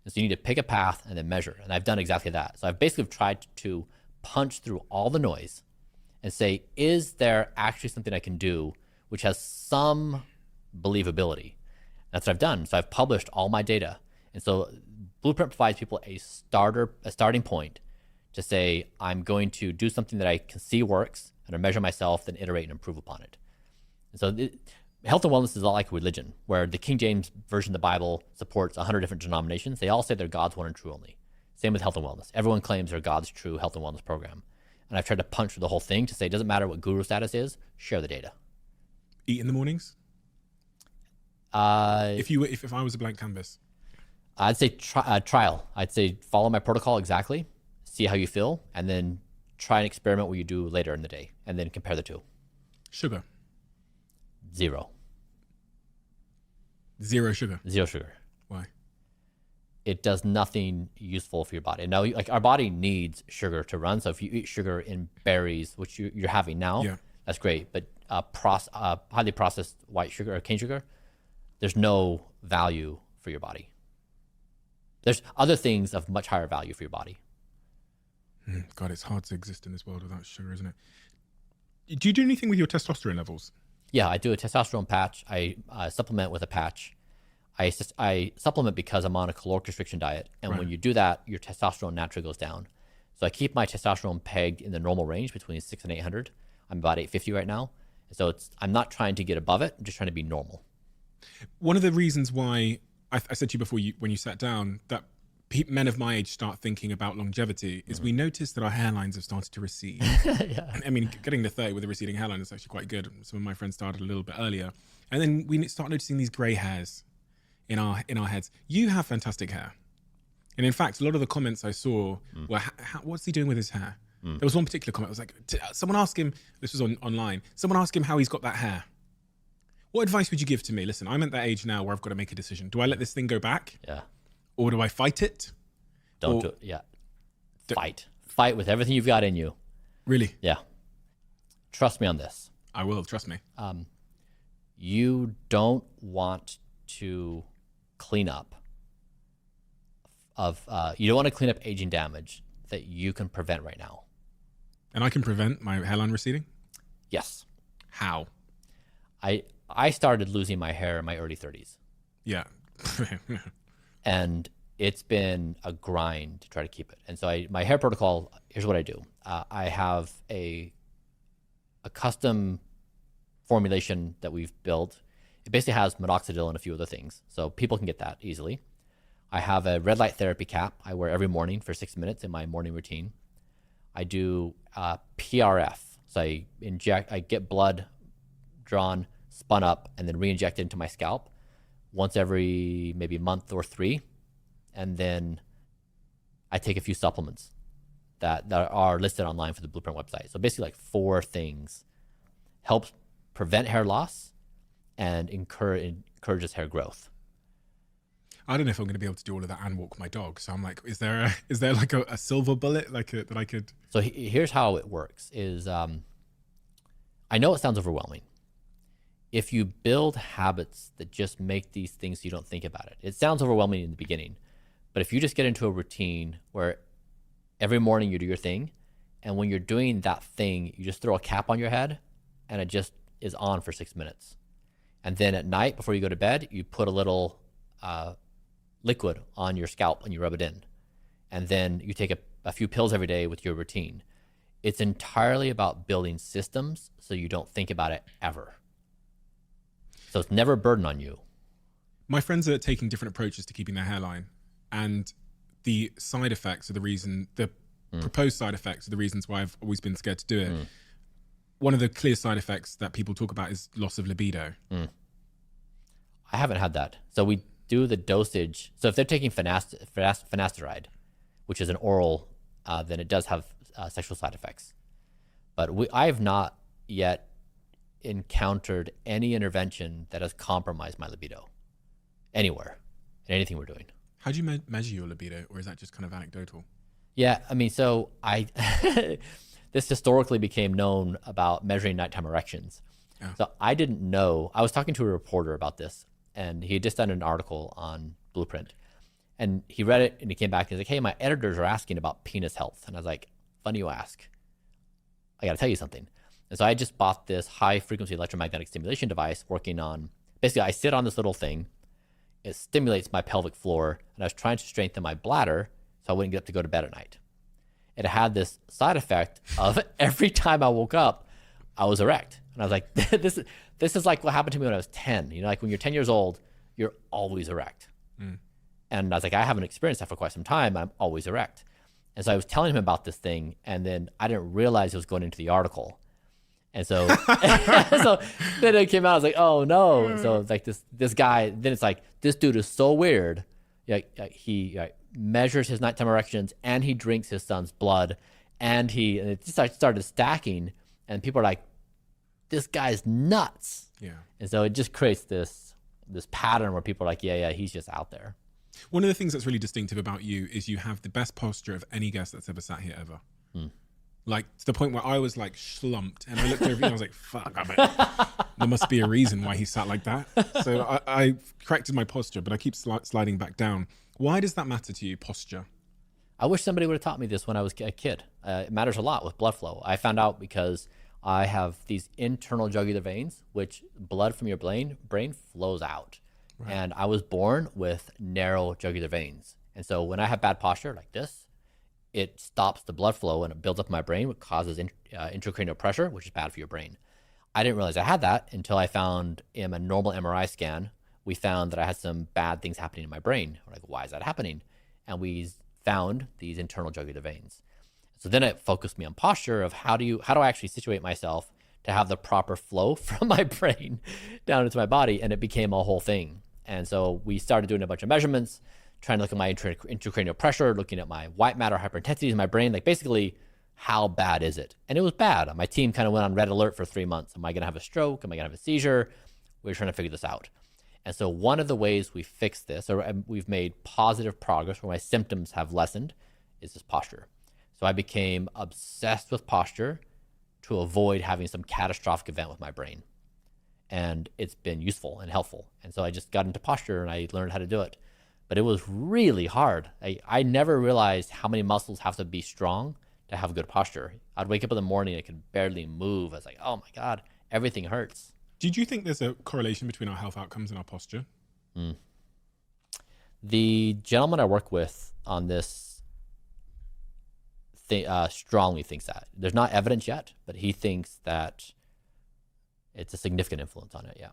And so you need to pick a path and then measure. And I've done exactly that. So I've basically tried to punch through all the noise and say, is there actually something I can do which has some believability? That's what I've done. So I've published all my data. And so Blueprint provides people a starting point to say, I'm going to do something that I can see works and I measure myself, then iterate and improve upon it. And so health and wellness is a lot like religion, where the King James Version of the Bible supports 100 different denominations. They all say they're God's one and true only. Same with health and wellness. Everyone claims they're God's true health and wellness program. And I've tried to punch through the whole thing to say, it doesn't matter what guru status is, share the data. Eat in the mornings? If I was a blank canvas? I'd say trial. I'd say follow my protocol exactly, see how you feel, and then try an experiment where you do later in the day, and then compare the two. Sugar? 0. 0 sugar? 0 sugar. Why? It does nothing useful for your body. Now, like our body needs sugar to run. So if you eat sugar in berries, which you're having now, that's great. But highly processed white sugar or cane sugar, there's no value for your body. There's other things of much higher value for your body. God, it's hard to exist in this world without sugar, isn't it? Do you do anything with your testosterone levels? Yeah, I do a testosterone patch. I supplement with a patch. I supplement because I'm on a caloric restriction diet. And when you do that, your testosterone naturally goes down. So I keep my testosterone pegged in the normal range between 600 and 800. I'm about 850 right now. So I'm not trying to get above it. I'm just trying to be normal. One of the reasons why I said to you before when you sat down that men of my age start thinking about longevity is we notice that our hairlines have started to recede. I mean, getting to 30 with a receding hairline is actually quite good. Some of my friends started a little bit earlier. And then we start noticing these gray hairs in our heads. You have fantastic hair. And in fact, a lot of the comments I saw were, what's he doing with his hair? There was one particular comment. It was like, someone asked him, this was online, someone asked him how he's got that hair. What advice would you give to me? Listen, I'm at that age now where I've got to make a decision. Do I let this thing go back? Yeah. Or do I fight it? Don't do it. Yeah. Fight with everything you've got in you. Really? Yeah. Trust me on this. I will, trust me. You don't want to clean up you don't want to clean up aging damage that you can prevent right now. And I can prevent my hairline receding? Yes. How? I started losing my hair in my early 30s. Yeah. And it's been a grind to try to keep it. And so my hair protocol, here's what I do. I have a custom formulation that we've built. It basically has minoxidil and a few other things, so people can get that easily. I have a red light therapy cap I wear every morning for 6 minutes in my morning routine. I do PRF, so I get blood drawn, spun up, and then re-inject it into my scalp once every maybe month or 3. And then I take a few supplements that are listed online for the Blueprint website. So basically like 4 things. Helps prevent hair loss and encourages hair growth. I don't know if I'm going to be able to do all of that and walk my dog. So I'm like, is there like a silver bullet that I could? So here's how it works is, I know it sounds overwhelming. If you build habits that just make these things so you don't think about it, it sounds overwhelming in the beginning. But if you just get into a routine where every morning you do your thing, and when you're doing that thing, you just throw a cap on your head and it just is on for 6 minutes. And then at night before you go to bed, you put a little liquid on your scalp and you rub it in. And then you take a few pills every day with your routine. It's entirely about building systems so you don't think about it ever. So it's never a burden on you. My friends are taking different approaches to keeping their hairline, and the side effects are the proposed side effects are the reasons why I've always been scared to do it. One of the clear side effects that people talk about is loss of libido. I haven't had that. So we do the dosage. So if they're taking finasteride, which is an oral, then it does have sexual side effects. But I have not yet encountered any intervention that has compromised my libido anywhere in anything we're doing. How do you measure your libido, or is that just kind of anecdotal? Yeah, I mean, so this historically became known about measuring nighttime erections. Yeah. So I didn't know. I was talking to a reporter about this, and he had just done an article on Blueprint. And he read it, and he came back and he's like, hey, my editors are asking about penis health. And I was like, funny you ask. I got to tell you something. And so I just bought this high-frequency electromagnetic stimulation device working on, basically I sit on this little thing. It stimulates my pelvic floor, and I was trying to strengthen my bladder so I wouldn't get up to go to bed at night. It had this side effect of every time I woke up, I was erect. And I was like, this is like what happened to me when I was 10. You know, like when you're 10 years old, you're always erect. And I was like, I haven't experienced that for quite some time. I'm always erect. And so I was telling him about this thing, and then I didn't realize it was going into the article. And so, so then it came out, I was like, oh no. And so it's like this guy, then it's like, this dude is so weird. He measures his nighttime erections, and he drinks his son's blood, and it just started stacking, and people are like, this guy's nuts. Yeah. And so it just creates this pattern where people are like, yeah, he's just out there. One of the things that's really distinctive about you is you have the best posture of any guest that's ever sat here ever. Like, to the point where I was like slumped, and I looked over you and I was like, fuck, I bet there must be a reason why he sat like that. So I corrected my posture, but I keep sliding back down. Why does that matter to you, posture? I wish somebody would have taught me this when I was a kid. It matters a lot with blood flow. I found out because I have these internal jugular veins, which blood from your brain flows out. Right. And I was born with narrow jugular veins. And so when I have bad posture like this, it stops the blood flow and it builds up in my brain, which causes intracranial pressure, which is bad for your brain. I didn't realize I had that until I found in a normal MRI scan, we found that I had some bad things happening in my brain. We're like, why is that happening? and we found these internal jugular veins. So then it focused me on posture of how do I actually situate myself to have the proper flow from my brain down into my body, and it became a whole thing. And so we started doing a bunch of measurements, trying to look at my intracranial pressure, looking at my white matter hyperintensities in my brain, like basically how bad is it? And it was bad. My team kind of went on red alert for 3 months. Am I going to have a stroke? Am I going to have a seizure? We were trying to figure this out. And so one of the ways we fixed this, or we've made positive progress where my symptoms have lessened, is this posture. So I became obsessed with posture to avoid having some catastrophic event with my brain. And it's been useful and helpful. And so I just got into posture and I learned how to do it. But it was really hard. I never realized how many muscles have to be strong to have good posture. I'd wake up in the morning, I could barely move. I was like, oh my God, everything hurts. Did you think there's a correlation between our health outcomes and our posture? The gentleman I work with on this strongly thinks that. There's not evidence yet, but he thinks that it's a significant influence on it, yeah.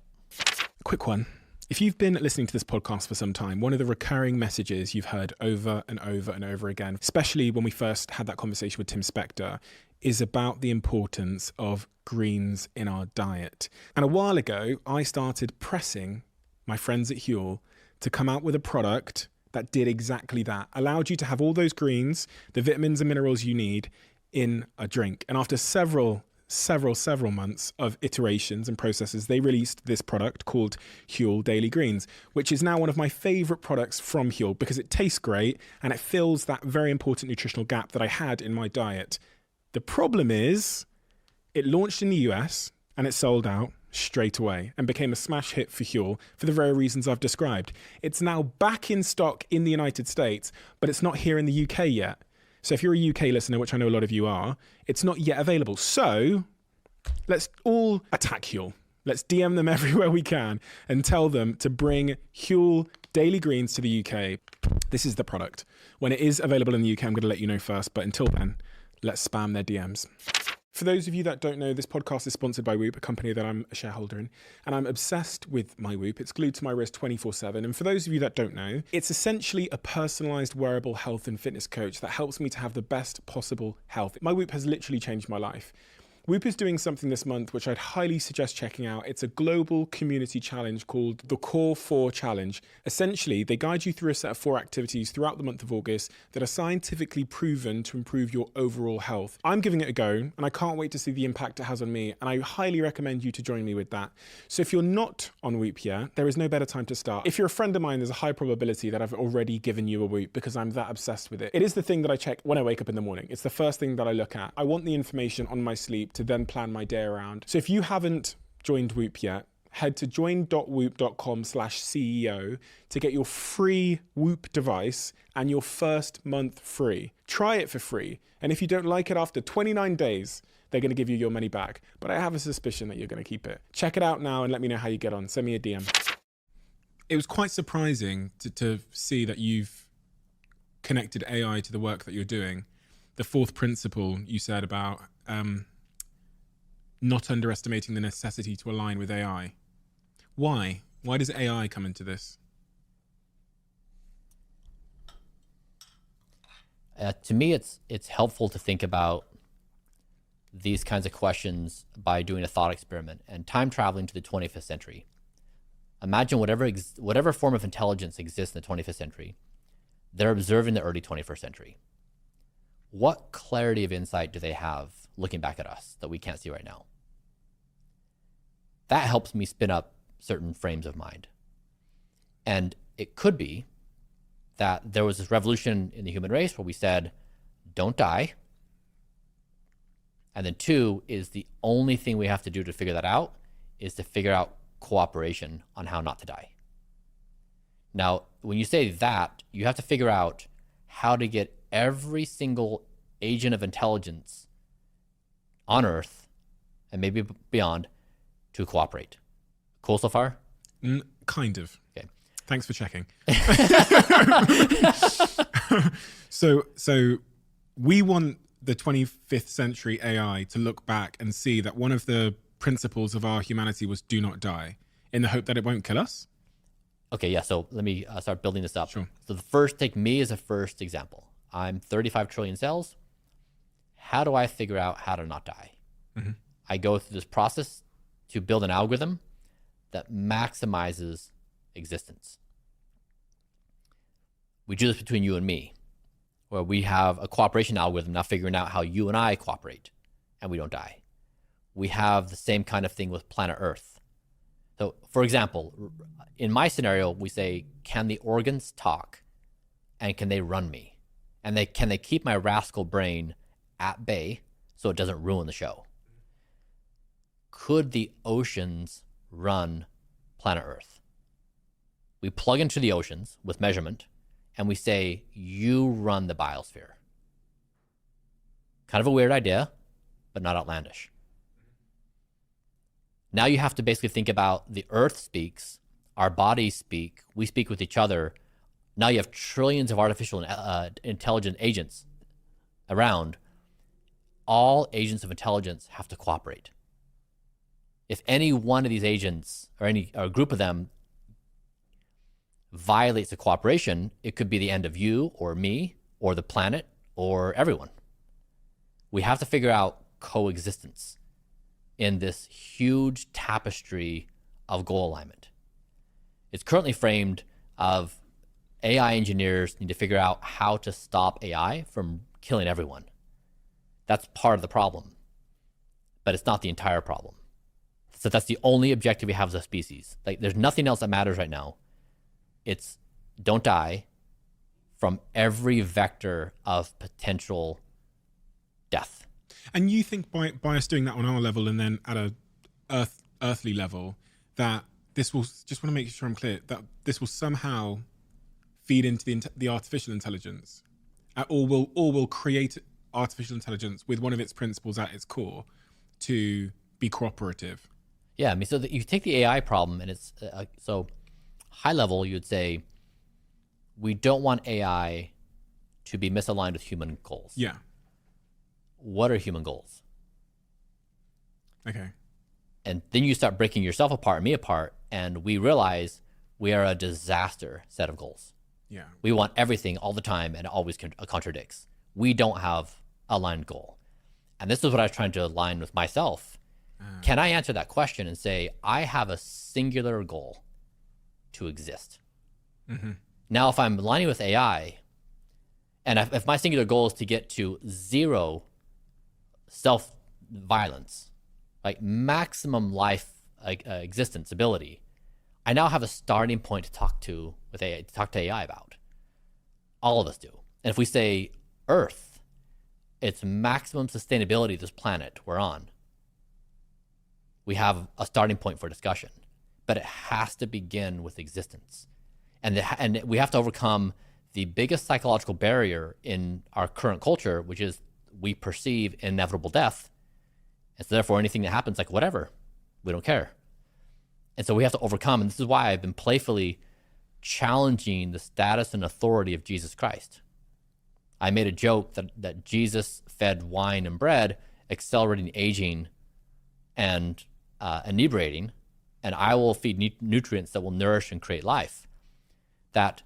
Quick one. If you've been listening to this podcast for some time, one of the recurring messages you've heard over and over and over again, especially when we first had that conversation with Tim Spector, is about the importance of greens in our diet. And a while ago, I started pressing my friends at Huel to come out with a product that did exactly that, allowed you to have all those greens, the vitamins and minerals you need in a drink. And after several months of iterations and processes, they released this product called Huel Daily Greens, which is now one of my favorite products from Huel because it tastes great and it fills that very important nutritional gap that I had in my diet. The problem is it launched in the US and it sold out straight away and became a smash hit for Huel for the very reasons I've described. It's now back in stock in the United States, but it's not here in the UK yet. So if you're a UK listener, which I know a lot of you are, it's not yet available. So let's all attack Huel. Let's DM them everywhere we can and tell them to bring Huel Daily Greens to the UK. This is the product. When it is available in the UK, I'm going to let you know first. But until then, let's spam their DMs. For those of you that don't know, this podcast is sponsored by Whoop, a company that I'm a shareholder in, and I'm obsessed with my Whoop. It's glued to my wrist 24/7. And for those of you that don't know, it's essentially a personalized wearable health and fitness coach that helps me to have the best possible health. My Whoop has literally changed my life. Whoop is doing something this month which I'd highly suggest checking out. It's a global community challenge called the Core 4 Challenge. Essentially, they guide you through a set of 4 activities throughout the month of August that are scientifically proven to improve your overall health. I'm giving it a go, and I can't wait to see the impact it has on me, and I highly recommend you to join me with that. So if you're not on Whoop yet, there is no better time to start. If you're a friend of mine, there's a high probability that I've already given you a Whoop because I'm that obsessed with it. It is the thing that I check when I wake up in the morning. It's the first thing that I look at. I want the information on my sleep to then plan my day around. So if you haven't joined Whoop yet, head to join.whoop.com/CEO to get your free Whoop device and your first month free. Try it for free. And if you don't like it after 29 days, they're going to give you your money back. But I have a suspicion that you're going to keep it. Check it out now and let me know how you get on. Send me a DM. It was quite surprising to see that you've connected AI to the work that you're doing. The 4th principle you said about not underestimating the necessity to align with AI. Why? Why does AI come into this? To me, it's helpful to think about these kinds of questions by doing a thought experiment and time traveling to the 25th century. Imagine whatever form of intelligence exists in the 25th century, they're observing the early 21st century. What clarity of insight do they have looking back at us that we can't see right now? That helps me spin up certain frames of mind. And it could be that there was this revolution in the human race where we said, don't die. And then 2 is the only thing we have to do to figure that out is to figure out cooperation on how not to die. Now, when you say that, you have to figure out how to get every single agent of intelligence on Earth and maybe beyond to cooperate. Cool so far? Kind of. Okay. Thanks for checking. So we want the 25th century AI to look back and see that one of the principles of our humanity was do not die, in the hope that it won't kill us? Okay, yeah. So let me start building this up. Sure. So take me as a first example. I'm 35 trillion cells. How do I figure out how to not die? Mm-hmm. I go through this process to build an algorithm that maximizes existence. We do this between you and me, where we have a cooperation algorithm now figuring out how you and I cooperate and we don't die. We have the same kind of thing with planet Earth. So, for example, in my scenario, we say, can the organs talk and can they run me? And can they keep my rascal brain at bay so it doesn't ruin the show? Could the oceans run planet Earth? We plug into the oceans with measurement and we say, you run the biosphere. Kind of a weird idea, but not outlandish. Now you have to basically think about the Earth speaks, our bodies speak, we speak with each other. Now you have trillions of artificial intelligent agents around. All agents of intelligence have to cooperate. If any one of these agents or a group of them violates the cooperation, it could be the end of you or me or the planet or everyone. We have to figure out coexistence in this huge tapestry of goal alignment. It's currently framed of AI engineers need to figure out how to stop AI from killing everyone. That's part of the problem, but it's not the entire problem. So that's the only objective we have as a species. Like, there's nothing else that matters right now. It's don't die from every vector of potential death. And you think by us doing that on our level and then at a earthly level, that this will, just want to make sure I'm clear, that this will somehow feed into the artificial intelligence, or will create artificial intelligence with one of its principles at its core to be cooperative? Yeah, I mean, so you take the AI problem, and it's so high level. You'd say we don't want AI to be misaligned with human goals. Yeah. What are human goals? Okay. And then you start breaking yourself apart, me apart, and we realize we are a disaster set of goals. Yeah. We want everything all the time, and it always contradicts. We don't have a aligned goal. And this is what I was trying to align with myself. Can I answer that question and say, I have a singular goal to exist? Mm-hmm. Now, if I'm aligning with AI, and if my singular goal is to get to zero self-violence, like maximum life existence ability, I now have a starting point to talk to AI about. All of us do. And if we say Earth, it's maximum sustainability, this planet we're on, we have a starting point for discussion, but it has to begin with existence. And we have to overcome the biggest psychological barrier in our current culture, which is we perceive inevitable death. And so therefore anything that happens, like whatever, we don't care. And so we have to overcome, and this is why I've been playfully challenging the status and authority of Jesus Christ. I made a joke that Jesus fed wine and bread, accelerating aging and inebriating, and I will feed nutrients that will nourish and create life. That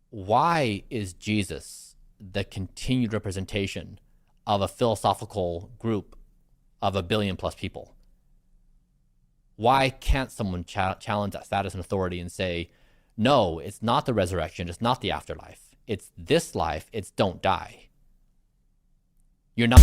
why is Jesus the continued representation of a philosophical group of 1 billion plus people? Why can't someone challenge that status and authority and say, no, it's not the resurrection, it's not the afterlife, it's this life, it's don't die. You're not...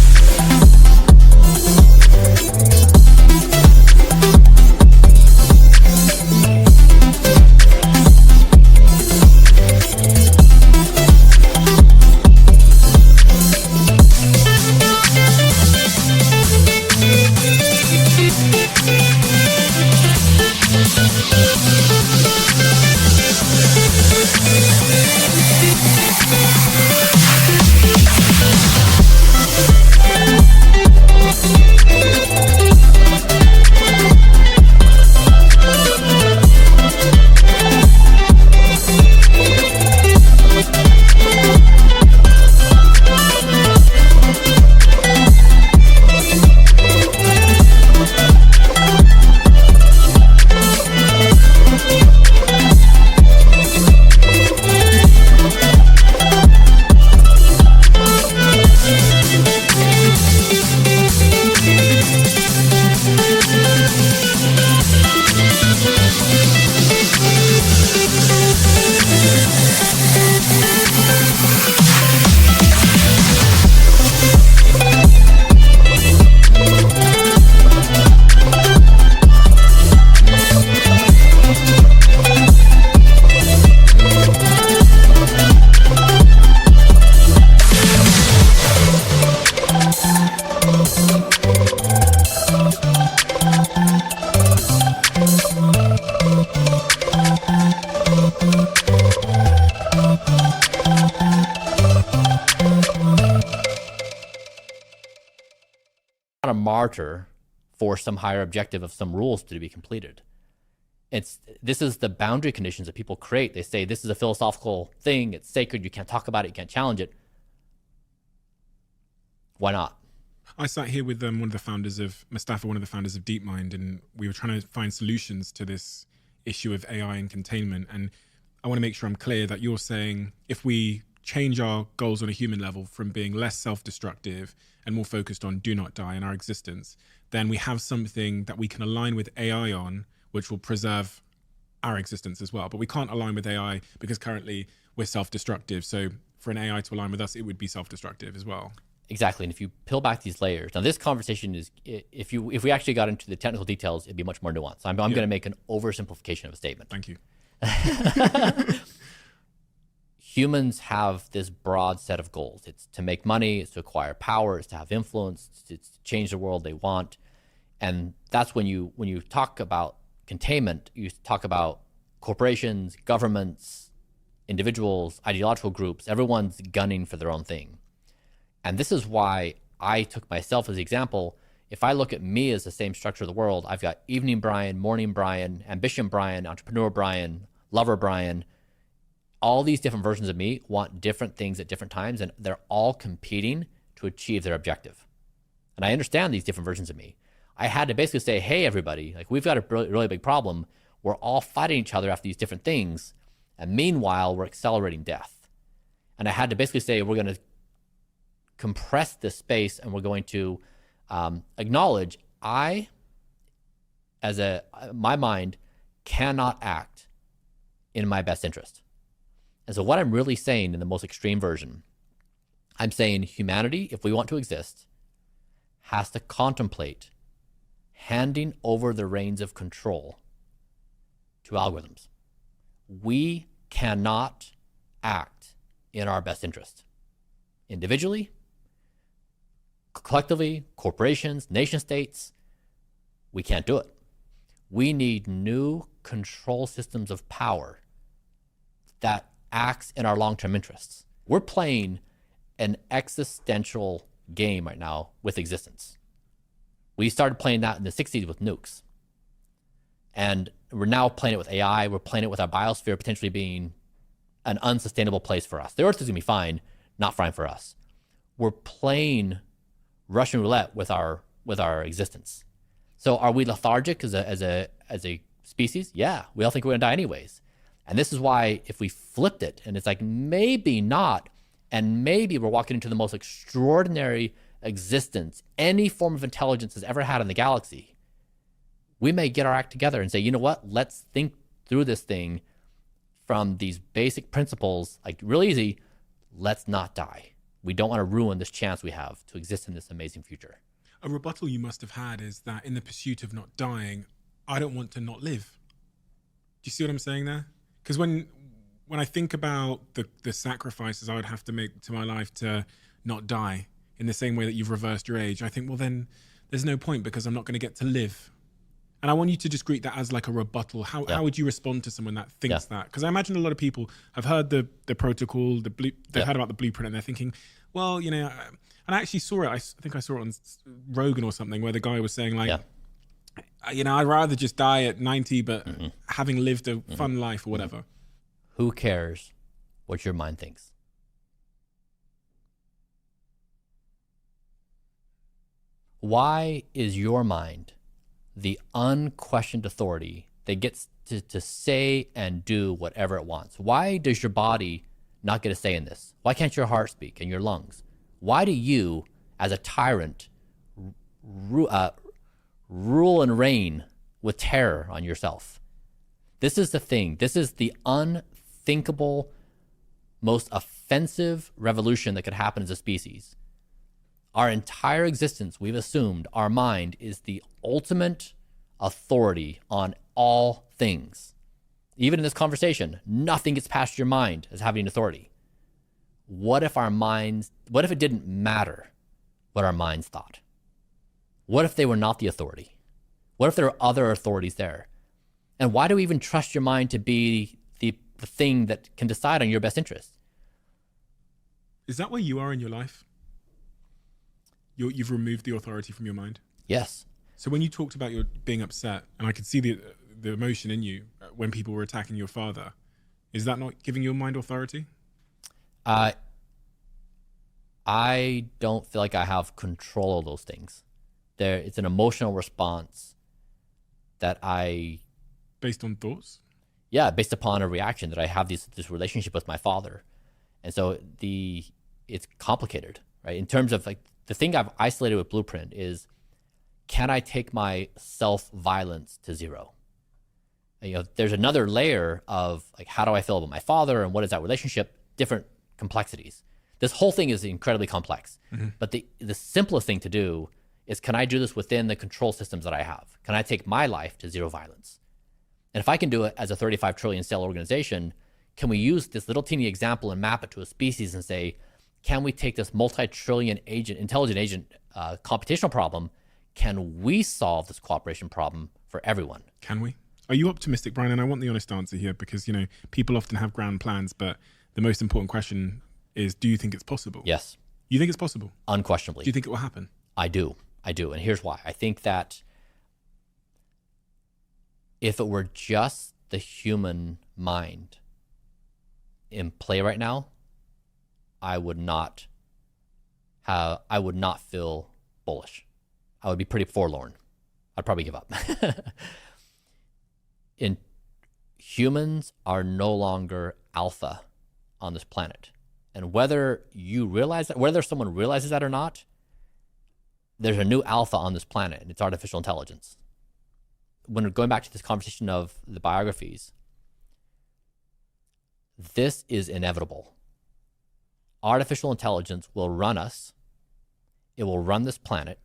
a martyr for some higher objective of some rules to be completed. This is the boundary conditions that people create. They say this is a philosophical thing, it's sacred, you can't talk about it, you can't challenge it. Why not? I sat here with one of the founders of Mustafa, one of the founders of DeepMind, and we were trying to find solutions to this issue of AI and containment. And I want to make sure I'm clear that you're saying if we change our goals on a human level from being less self-destructive and more focused on do not die in our existence, then we have something that we can align with AI on, which will preserve our existence as well. But we can't align with AI because currently we're self-destructive. So for an AI to align with us, it would be self-destructive as well. Exactly. And if you peel back these layers, now this conversation is, if we actually got into the technical details, it'd be much more nuanced. I'm going to make an oversimplification of a statement. Thank you. Humans have this broad set of goals. It's to make money, it's to acquire power, it's to have influence, it's to change the world they want. And that's when you talk about containment, you talk about corporations, governments, individuals, ideological groups, everyone's gunning for their own thing. And this is why I took myself as the example. If I look at me as the same structure of the world, I've got evening Brian, morning Brian, ambition Brian, entrepreneur Brian, lover Brian. All these different versions of me want different things at different times, and they're all competing to achieve their objective. And I understand these different versions of me. I had to basically say, hey, everybody, like we've got a really big problem. We're all fighting each other after these different things. And meanwhile, we're accelerating death. And I had to basically say, we're going to compress this space, and we're going to acknowledge my mind cannot act in my best interest. And so what I'm really saying in the most extreme version, I'm saying humanity, if we want to exist, has to contemplate handing over the reins of control to algorithms. We cannot act in our best interest. Individually, collectively, corporations, nation states, we can't do it. We need new control systems of power that acts in our long-term interests. We're playing an existential game right now with existence. We started playing that in the 60s with nukes. And we're now playing it with AI. We're playing it with our biosphere potentially being an unsustainable place for us. The Earth is going to be fine, not fine for us. We're playing Russian roulette with our existence. So are we lethargic as a species? Yeah, we all think we're going to die anyways. And this is why if we flipped it and it's like maybe not, and maybe we're walking into the most extraordinary existence any form of intelligence has ever had in the galaxy, we may get our act together and say, you know what, let's think through this thing from these basic principles, like real easy, let's not die. We don't want to ruin this chance we have to exist in this amazing future. A rebuttal you must have had is that in the pursuit of not dying, I don't want to not live. Do you see what I'm saying there? Because when I think about the sacrifices I would have to make to my life to not die in the same way that you've reversed your age, I think, well, then there's no point because I'm not going to get to live. And I want you to just greet that as like a rebuttal. How would you respond to someone that thinks that? Because I imagine a lot of people have heard the protocol, they've heard about the blueprint, and they're thinking, well, you know, and I actually saw it. I think I saw it on Rogan or something where the guy was saying like, you know, I'd rather just die at 90, but having lived a fun life or whatever. Who cares what your mind thinks? Why is your mind the unquestioned authority that gets to say and do whatever it wants? Why does your body not get a say in this? Why can't your heart speak and your lungs? Why do you, as a tyrant, rule and reign with terror on yourself? This is the thing. This is the unthinkable, most offensive revolution that could happen as a species. Our entire existence, we've assumed our mind is the ultimate authority on all things. Even in this conversation, nothing gets past your mind as having authority. What if it didn't matter what our minds thought? What if they were not the authority? What if there are other authorities there? And why do we even trust your mind to be the thing that can decide on your best interest? Is that where you are in your life? You've removed the authority from your mind. Yes. So when you talked about your being upset, and I could see the emotion in you when people were attacking your father, is that not giving your mind authority? I don't feel like I have control of those things. It's an emotional response that based on thoughts? Yeah, based upon a reaction that I have this relationship with my father. And so it's complicated, right? In terms of like the thing I've isolated with Blueprint is, can I take my self-violence to zero? And, there's another layer of like, how do I feel about my father and what is that relationship? Different complexities. This whole thing is incredibly complex, but the simplest thing to do is, can I do this within the control systems that I have? Can I take my life to zero violence? And if I can do it as a 35 trillion cell organization, can we use this little teeny example and map it to a species and say, can we take this multi-trillion intelligent agent computational problem? Can we solve this cooperation problem for everyone? Can we? Are you optimistic, Brian? And I want the honest answer here, because, people often have grand plans, but the most important question is, do you think it's possible? Yes. You think it's possible? Unquestionably. Do you think it will happen? I do. And here's why. I think that if it were just the human mind in play right now, I would not feel bullish. I would be pretty forlorn. I'd probably give up. Humans are no longer alpha on this planet. And whether you realize that, whether someone realizes that or not, there's a new alpha on this planet, and it's artificial intelligence. When we're going back to this conversation of the biographies, this is inevitable. Artificial intelligence will run us. It will run this planet,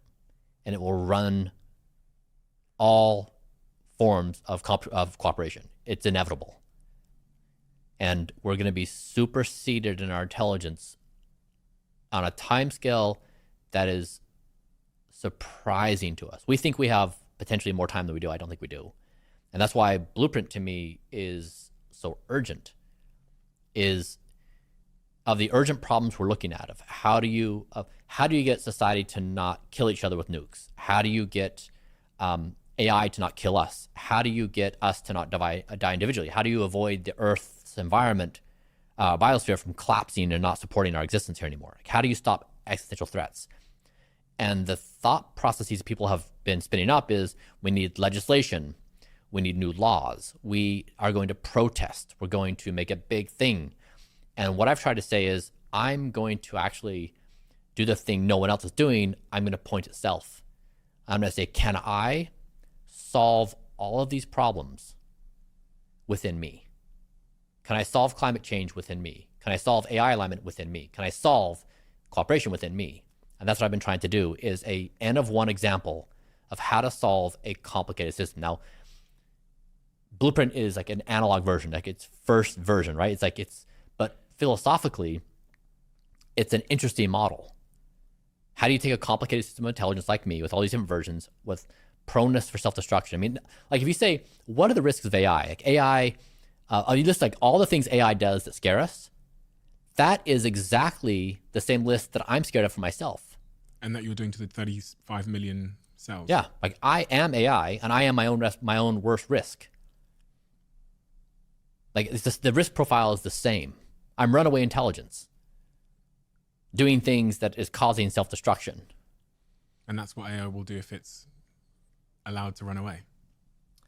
and it will run all forms of cooperation. It's inevitable. And we're going to be superseded in our intelligence on a timescale that is surprising to us. We think we have potentially more time than we do. I don't think we do. And that's why Blueprint to me is so urgent, is of the urgent problems we're looking at of how do you get society to not kill each other with nukes? How do you get AI to not kill us? How do you get us to not die individually? How do you avoid the Earth's environment, biosphere, from collapsing and not supporting our existence here anymore? Like, how do you stop existential threats? And the thought processes people have been spinning up is, we need legislation, we need new laws, we are going to protest, we're going to make a big thing. And what I've tried to say is, I'm going to actually do the thing no one else is doing. I'm going to point at self. I'm going to say, can I solve all of these problems within me? Can I solve climate change within me? Can I solve AI alignment within me? Can I solve cooperation within me? And that's what I've been trying to do, is a N of one example of how to solve a complicated system. Now, Blueprint is like an analog version, like its first version, right? But philosophically, it's an interesting model. How do you take a complicated system of intelligence like me with all these different versions with proneness for self-destruction? I mean, like if you say, what are the risks of AI? Like AI, you list like all the things AI does that scare us. That is exactly the same list that I'm scared of for myself. And that you're doing to the 35 million cells. Yeah, like I am AI, and I am my own worst risk. Like it's just, the risk profile is the same. I'm runaway intelligence, doing things that is causing self-destruction. And that's what AI will do if it's allowed to run away.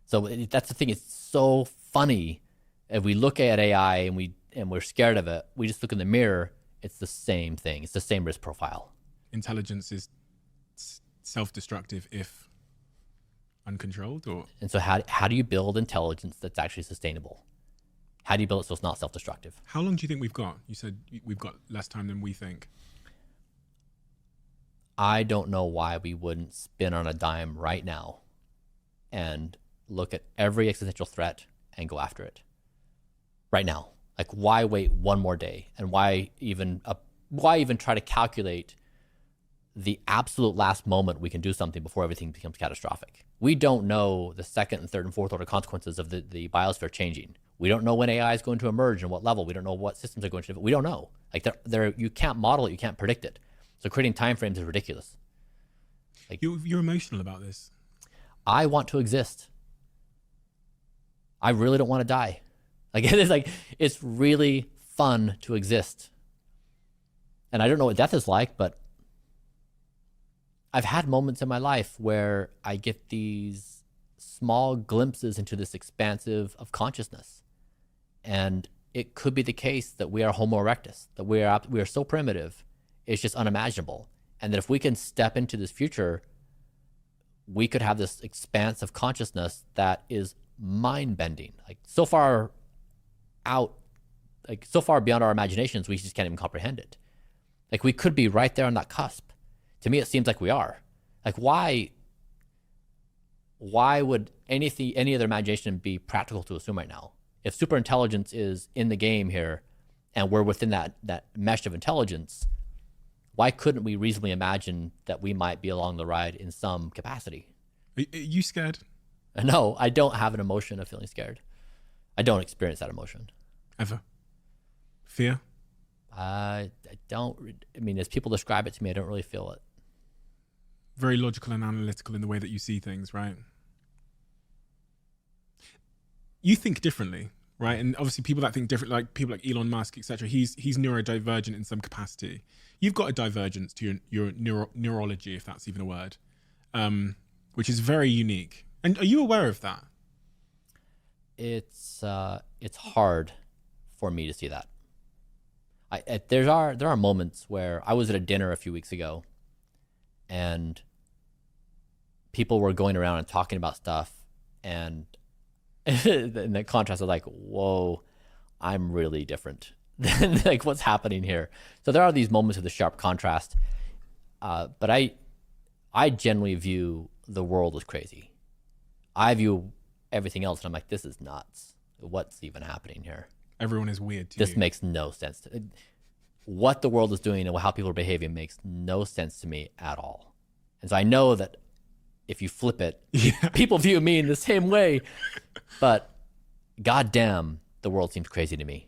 So that's the thing. It's so funny. If we look at AI and we're scared of it, we just look in the mirror. It's the same thing. It's the same risk profile. Intelligence is self-destructive if uncontrolled, or? And so how do you build intelligence that's actually sustainable? How do you build it so it's not self-destructive? How long do you think we've got? You said we've got less time than we think. I don't know why we wouldn't spin on a dime right now and look at every existential threat and go after it right now. Like, why wait one more day? And why even try to calculate the absolute last moment we can do something before everything becomes catastrophic? We don't know the second and third and fourth order consequences of the biosphere changing. We don't know when AI is going to emerge and what level. We don't know what systems are going to. We don't know. Like, you can't model it. You can't predict it. So creating timeframes is ridiculous. You're emotional about this. I want to exist. I really don't want to die. It's really fun to exist. And I don't know what death is like, but I've had moments in my life where I get these small glimpses into this expansive of consciousness. And it could be the case that we are Homo erectus, that we are so primitive, it's just unimaginable. And that if we can step into this future, we could have this expanse of consciousness that is mind-bending, so far out, so far beyond our imaginations, we just can't even comprehend it. We could be right there on that cusp. To me, it seems like we are. Why would any other imagination be practical to assume right now? If superintelligence is in the game here, and we're within that mesh of intelligence, why couldn't we reasonably imagine that we might be along the ride in some capacity? Are you scared? No, I don't have an emotion of feeling scared. I don't experience that emotion. Ever? Fear? I don't. I mean, as people describe it to me, I don't really feel it. Very logical and analytical in the way that you see things, right? You think differently, right? And obviously people that think different, like people like Elon Musk, etc., he's neurodivergent in some capacity. You've got a divergence to your neurology, if that's even a word, which is very unique. And are you aware of that? It's hard for me to see that. There are moments where I was at a dinner a few weeks ago, and people were going around and talking about stuff, and in that contrast, I was like, whoa, I'm really different than what's happening here. So there are these moments of the sharp contrast, but I generally view the world as crazy. I view everything else, and I'm like, this is nuts. What's even happening here? Everyone is weird to you. This makes no sense. What the world is doing and how people are behaving makes no sense to me at all. And so I know that if you flip it, people view me in the same way. But goddamn, the world seems crazy to me.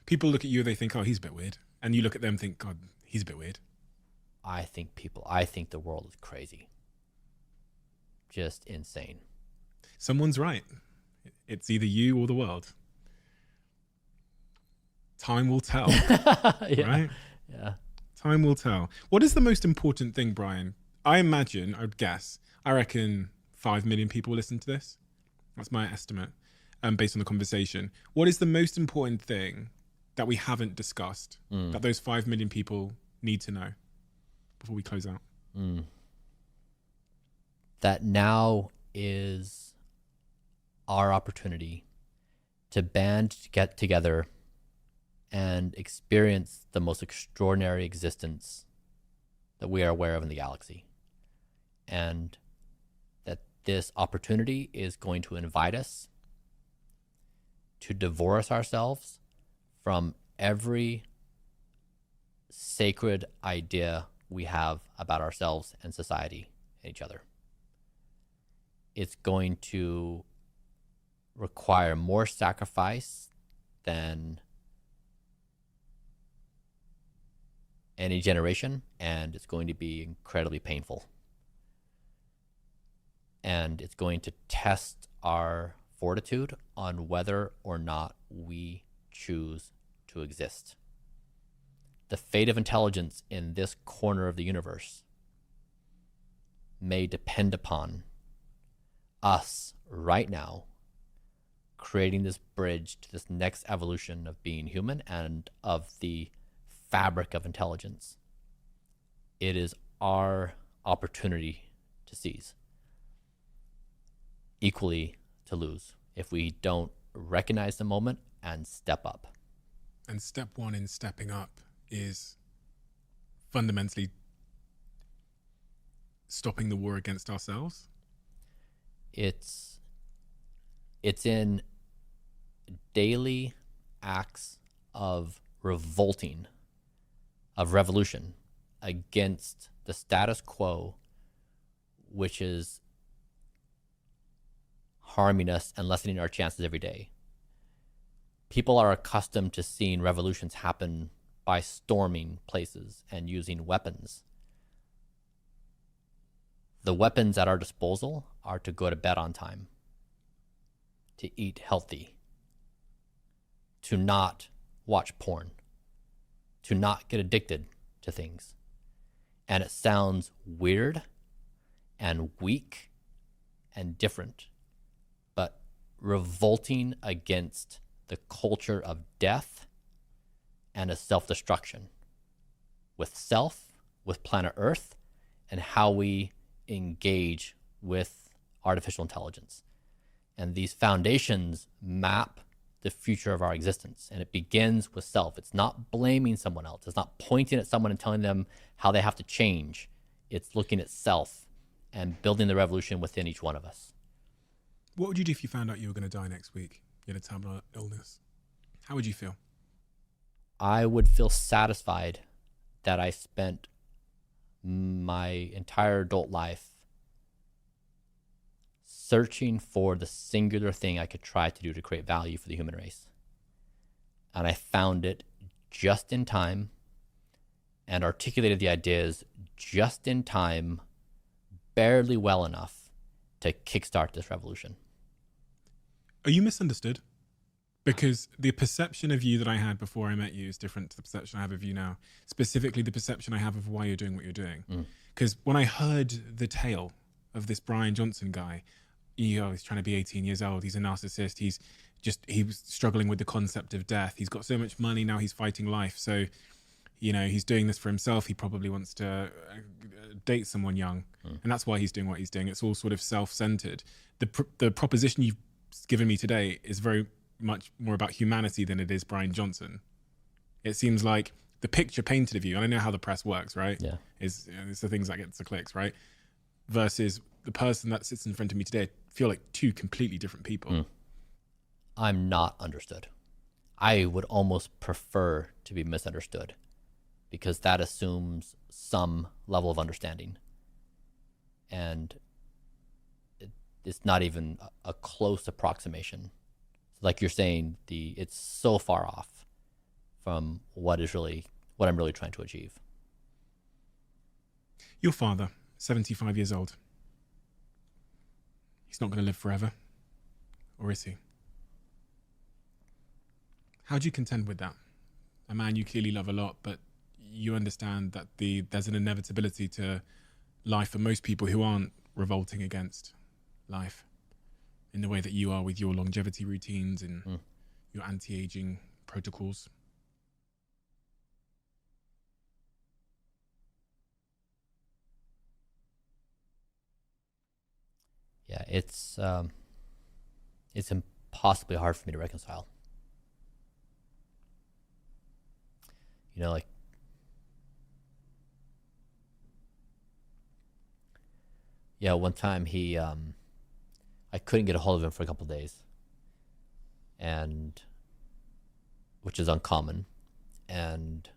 People look at you, they think, oh, he's a bit weird. And you look at them and think, God, he's a bit weird. I think the world is crazy. Just insane. Someone's right. It's either you or the world. Time will tell. Right? Yeah. Time will tell. What is the most important thing, Brian? I would guess, I reckon 5 million people listen to this. That's my estimate, based on the conversation. What is the most important thing that we haven't discussed that those 5 million people need to know before we close out? That now is our opportunity to get together and experience the most extraordinary existence that we are aware of in the galaxy. And that this opportunity is going to invite us to divorce ourselves from every sacred idea we have about ourselves and society and each other. It's going to require more sacrifice than any generation, and it's going to be incredibly painful. And it's going to test our fortitude on whether or not we choose to exist. The fate of intelligence in this corner of the universe may depend upon us right now creating this bridge to this next evolution of being human and of the fabric of intelligence. It is our opportunity to seize, equally to lose, if we don't recognize the moment and step up. And step one in stepping up is fundamentally stopping the war against ourselves. It's in daily acts of revolting, of revolution against the status quo, which is harming us and lessening our chances every day. People are accustomed to seeing revolutions happen by storming places and using weapons. The weapons at our disposal are to go to bed on time, to eat healthy, to not watch porn, to not get addicted to things. And it sounds weird and weak and different, but revolting against the culture of death and a self-destruction with self, with planet Earth, and how we engage with artificial intelligence. And these foundations map the future of our existence. And it begins with self. It's not blaming someone else. It's not pointing at someone and telling them how they have to change. It's looking at self and building the revolution within each one of us. What would you do if you found out you were going to die next week? You had a terminal illness. How would you feel? I would feel satisfied that I spent my entire adult life searching for the singular thing I could try to do to create value for the human race. And I found it just in time and articulated the ideas just in time, barely well enough to kickstart this revolution. Are you misunderstood? Because the perception of you that I had before I met you is different to the perception I have of you now. Specifically, the perception I have of why you're doing what you're doing. Because when I heard the tale of this Brian Johnson guy, he's trying to be 18 years old. He's a narcissist. He was struggling with the concept of death. He's got so much money now. He's fighting life. So, he's doing this for himself. He probably wants to date someone young, and that's why he's doing what he's doing. It's all sort of self-centered. The proposition you've given me today is very much more about humanity than it is Brian Johnson. It seems like the picture painted of you, and I know how the press works, right? Yeah. It's the things that gets the clicks, right? Versus the person that sits in front of me today, feel like two completely different people. I'm not understood. I would almost prefer to be misunderstood, because that assumes some level of understanding. And it's not even a close approximation. Like you're saying, it's so far off from what I'm really trying to achieve. Your father, 75 years old. He's not going to live forever, or is he? How do you contend with that? A man you clearly love a lot, but you understand that there's an inevitability to life for most people who aren't revolting against life in the way that you are with your longevity routines and your anti-aging protocols. Yeah, it's impossibly hard for me to reconcile. One time I couldn't get a hold of him for a couple of days, and which is uncommon, and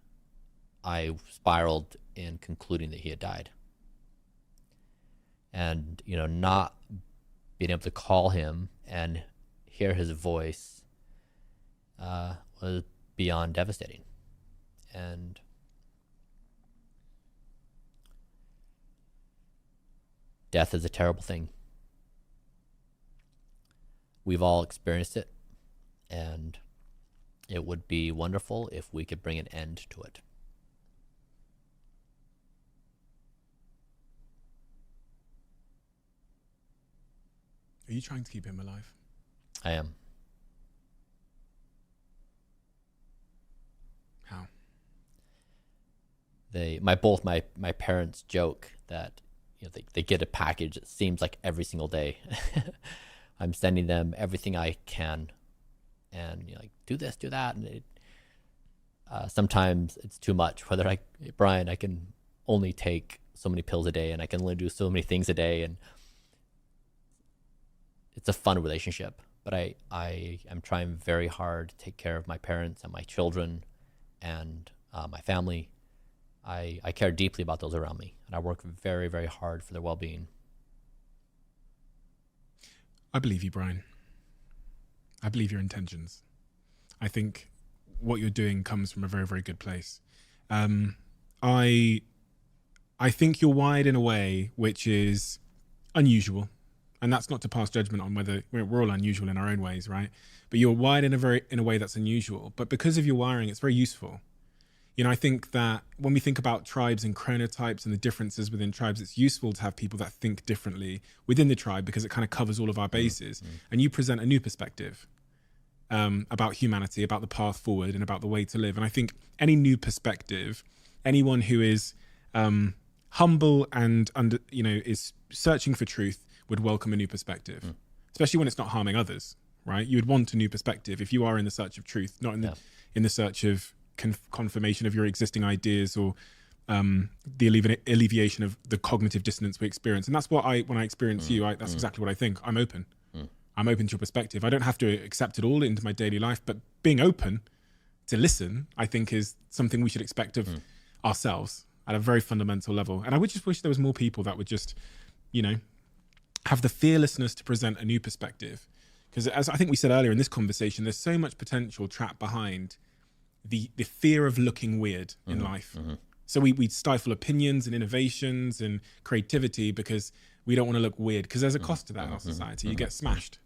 I spiraled in concluding that he had died. And not being able to call him and hear his voice was beyond devastating. And death is a terrible thing. We've all experienced it, and it would be wonderful if we could bring an end to it. Are you trying to keep him alive? I am. How? Both my parents joke that they get a package, it seems like every single day. I'm sending them everything I can, and do this, do that, and sometimes it's too much. Brian, I can only take so many pills a day, and I can only do so many things a day, and it's a fun relationship. But I am trying very hard to take care of my parents and my children and my family. I care deeply about those around me, and I work very, very hard for their well-being. I believe you, Brian. I believe your intentions. I think what you're doing comes from a very, very good place. I I think you're wired in a way which is unusual. And that's not to pass judgment on whether we're all unusual in our own ways, right? But you're wired in a way that's unusual. But because of your wiring, it's very useful. You know, I think that when we think about tribes and chronotypes and the differences within tribes, it's useful to have people that think differently within the tribe because it kind of covers all of our bases. And you present a new perspective about humanity, about the path forward and about the way to live. And I think any new perspective, anyone who is humble and is searching for truth would welcome a new perspective, especially when it's not harming others, right? You would want a new perspective if you are in the search of truth, not in the search of confirmation of your existing ideas or the alleviation of the cognitive dissonance we experience. And that's what when I experience you, that's exactly what I think. I'm open. I'm open to your perspective. I don't have to accept it all into my daily life, but being open to listen, I think, is something we should expect of ourselves at a very fundamental level. And I would just wish there was more people that would just, have the fearlessness to present a new perspective. Because as I think we said earlier in this conversation, there's so much potential trapped behind the fear of looking weird in life. So we stifle opinions and innovations and creativity because we don't want to look weird, because there's a cost to that in our society. You get smashed,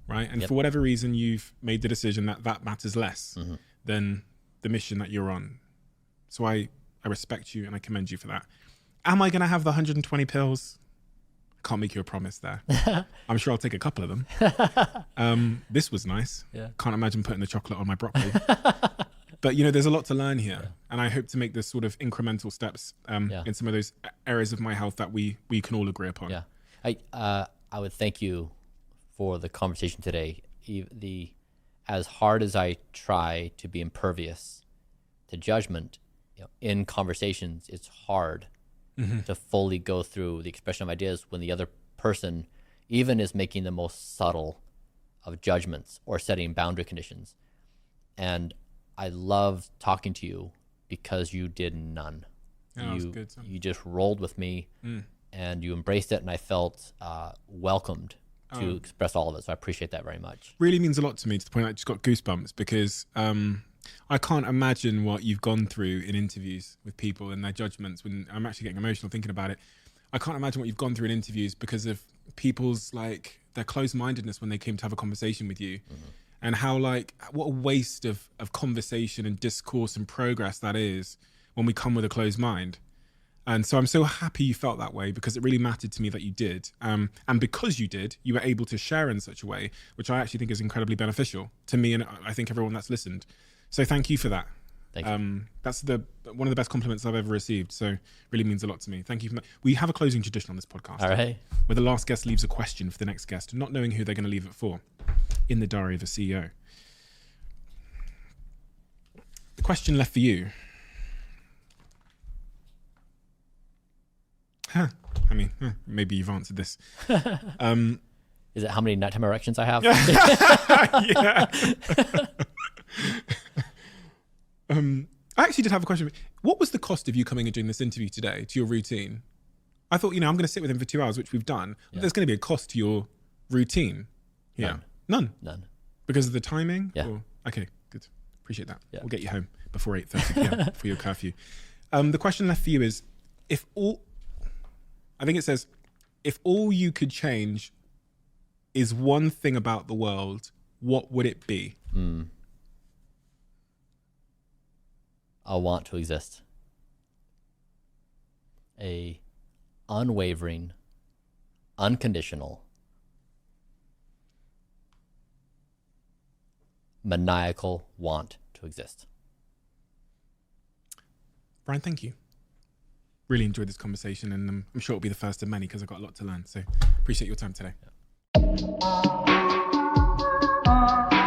right? And for whatever reason, you've made the decision that matters less than the mission that you're on. So I respect you and I commend you for that. Am I going to have the 120 pills? I can't make you a promise there. I'm sure I'll take a couple of them. This was nice. Can't imagine putting the chocolate on my broccoli. But, there's a lot to learn here. And I hope to make this sort of incremental steps in some of those areas of my health that we can all agree upon. I would thank you for the conversation today. As hard as I try to be impervious to judgment, in conversations, it's hard to fully go through the expression of ideas when the other person even is making the most subtle of judgments or setting boundary conditions. And I love talking to you because you did none. You just rolled with me and you embraced it, and I felt welcomed to express all of it. So I appreciate that very much. Really means a lot to me, to the point I just got goosebumps, because I can't imagine what you've gone through in interviews with people and their judgments. When I'm actually getting emotional thinking about it, I can't imagine what you've gone through in interviews because of people's their closed-mindedness when they came to have a conversation with you. And how what a waste of conversation and discourse and progress that is when we come with a closed mind. And so I'm so happy you felt that way, because it really mattered to me that you did. And because you did, you were able to share in such a way, which I actually think is incredibly beneficial to me and I think everyone that's listened. So thank you for that. Thank you. That's one of the best compliments I've ever received. So really means a lot to me. Thank you for that. We have a closing tradition on this podcast. All right. Where the last guest leaves a question for the next guest, not knowing who they're going to leave it for. In the Diary of a CEO. The question left for you. Maybe you've answered this. Is it how many nighttime erections I have? Yeah. I actually did have a question. What was the cost of you coming and doing this interview today, to your routine? I thought, I'm going to sit with him for 2 hours, which we've done. But there's going to be a cost to your routine. Yeah. None. Because of the timing? Yeah. Okay, good. Appreciate that. Yeah. We'll get you home before 8:30 p.m. for your curfew. The question left for you is, if all you could change is one thing about the world, what would it be? I want to exist. A unwavering, unconditional, maniacal want to exist. Brian, thank you. Really enjoyed this conversation, and I'm sure it'll be the first of many because I've got a lot to learn. So appreciate your time today. Yeah.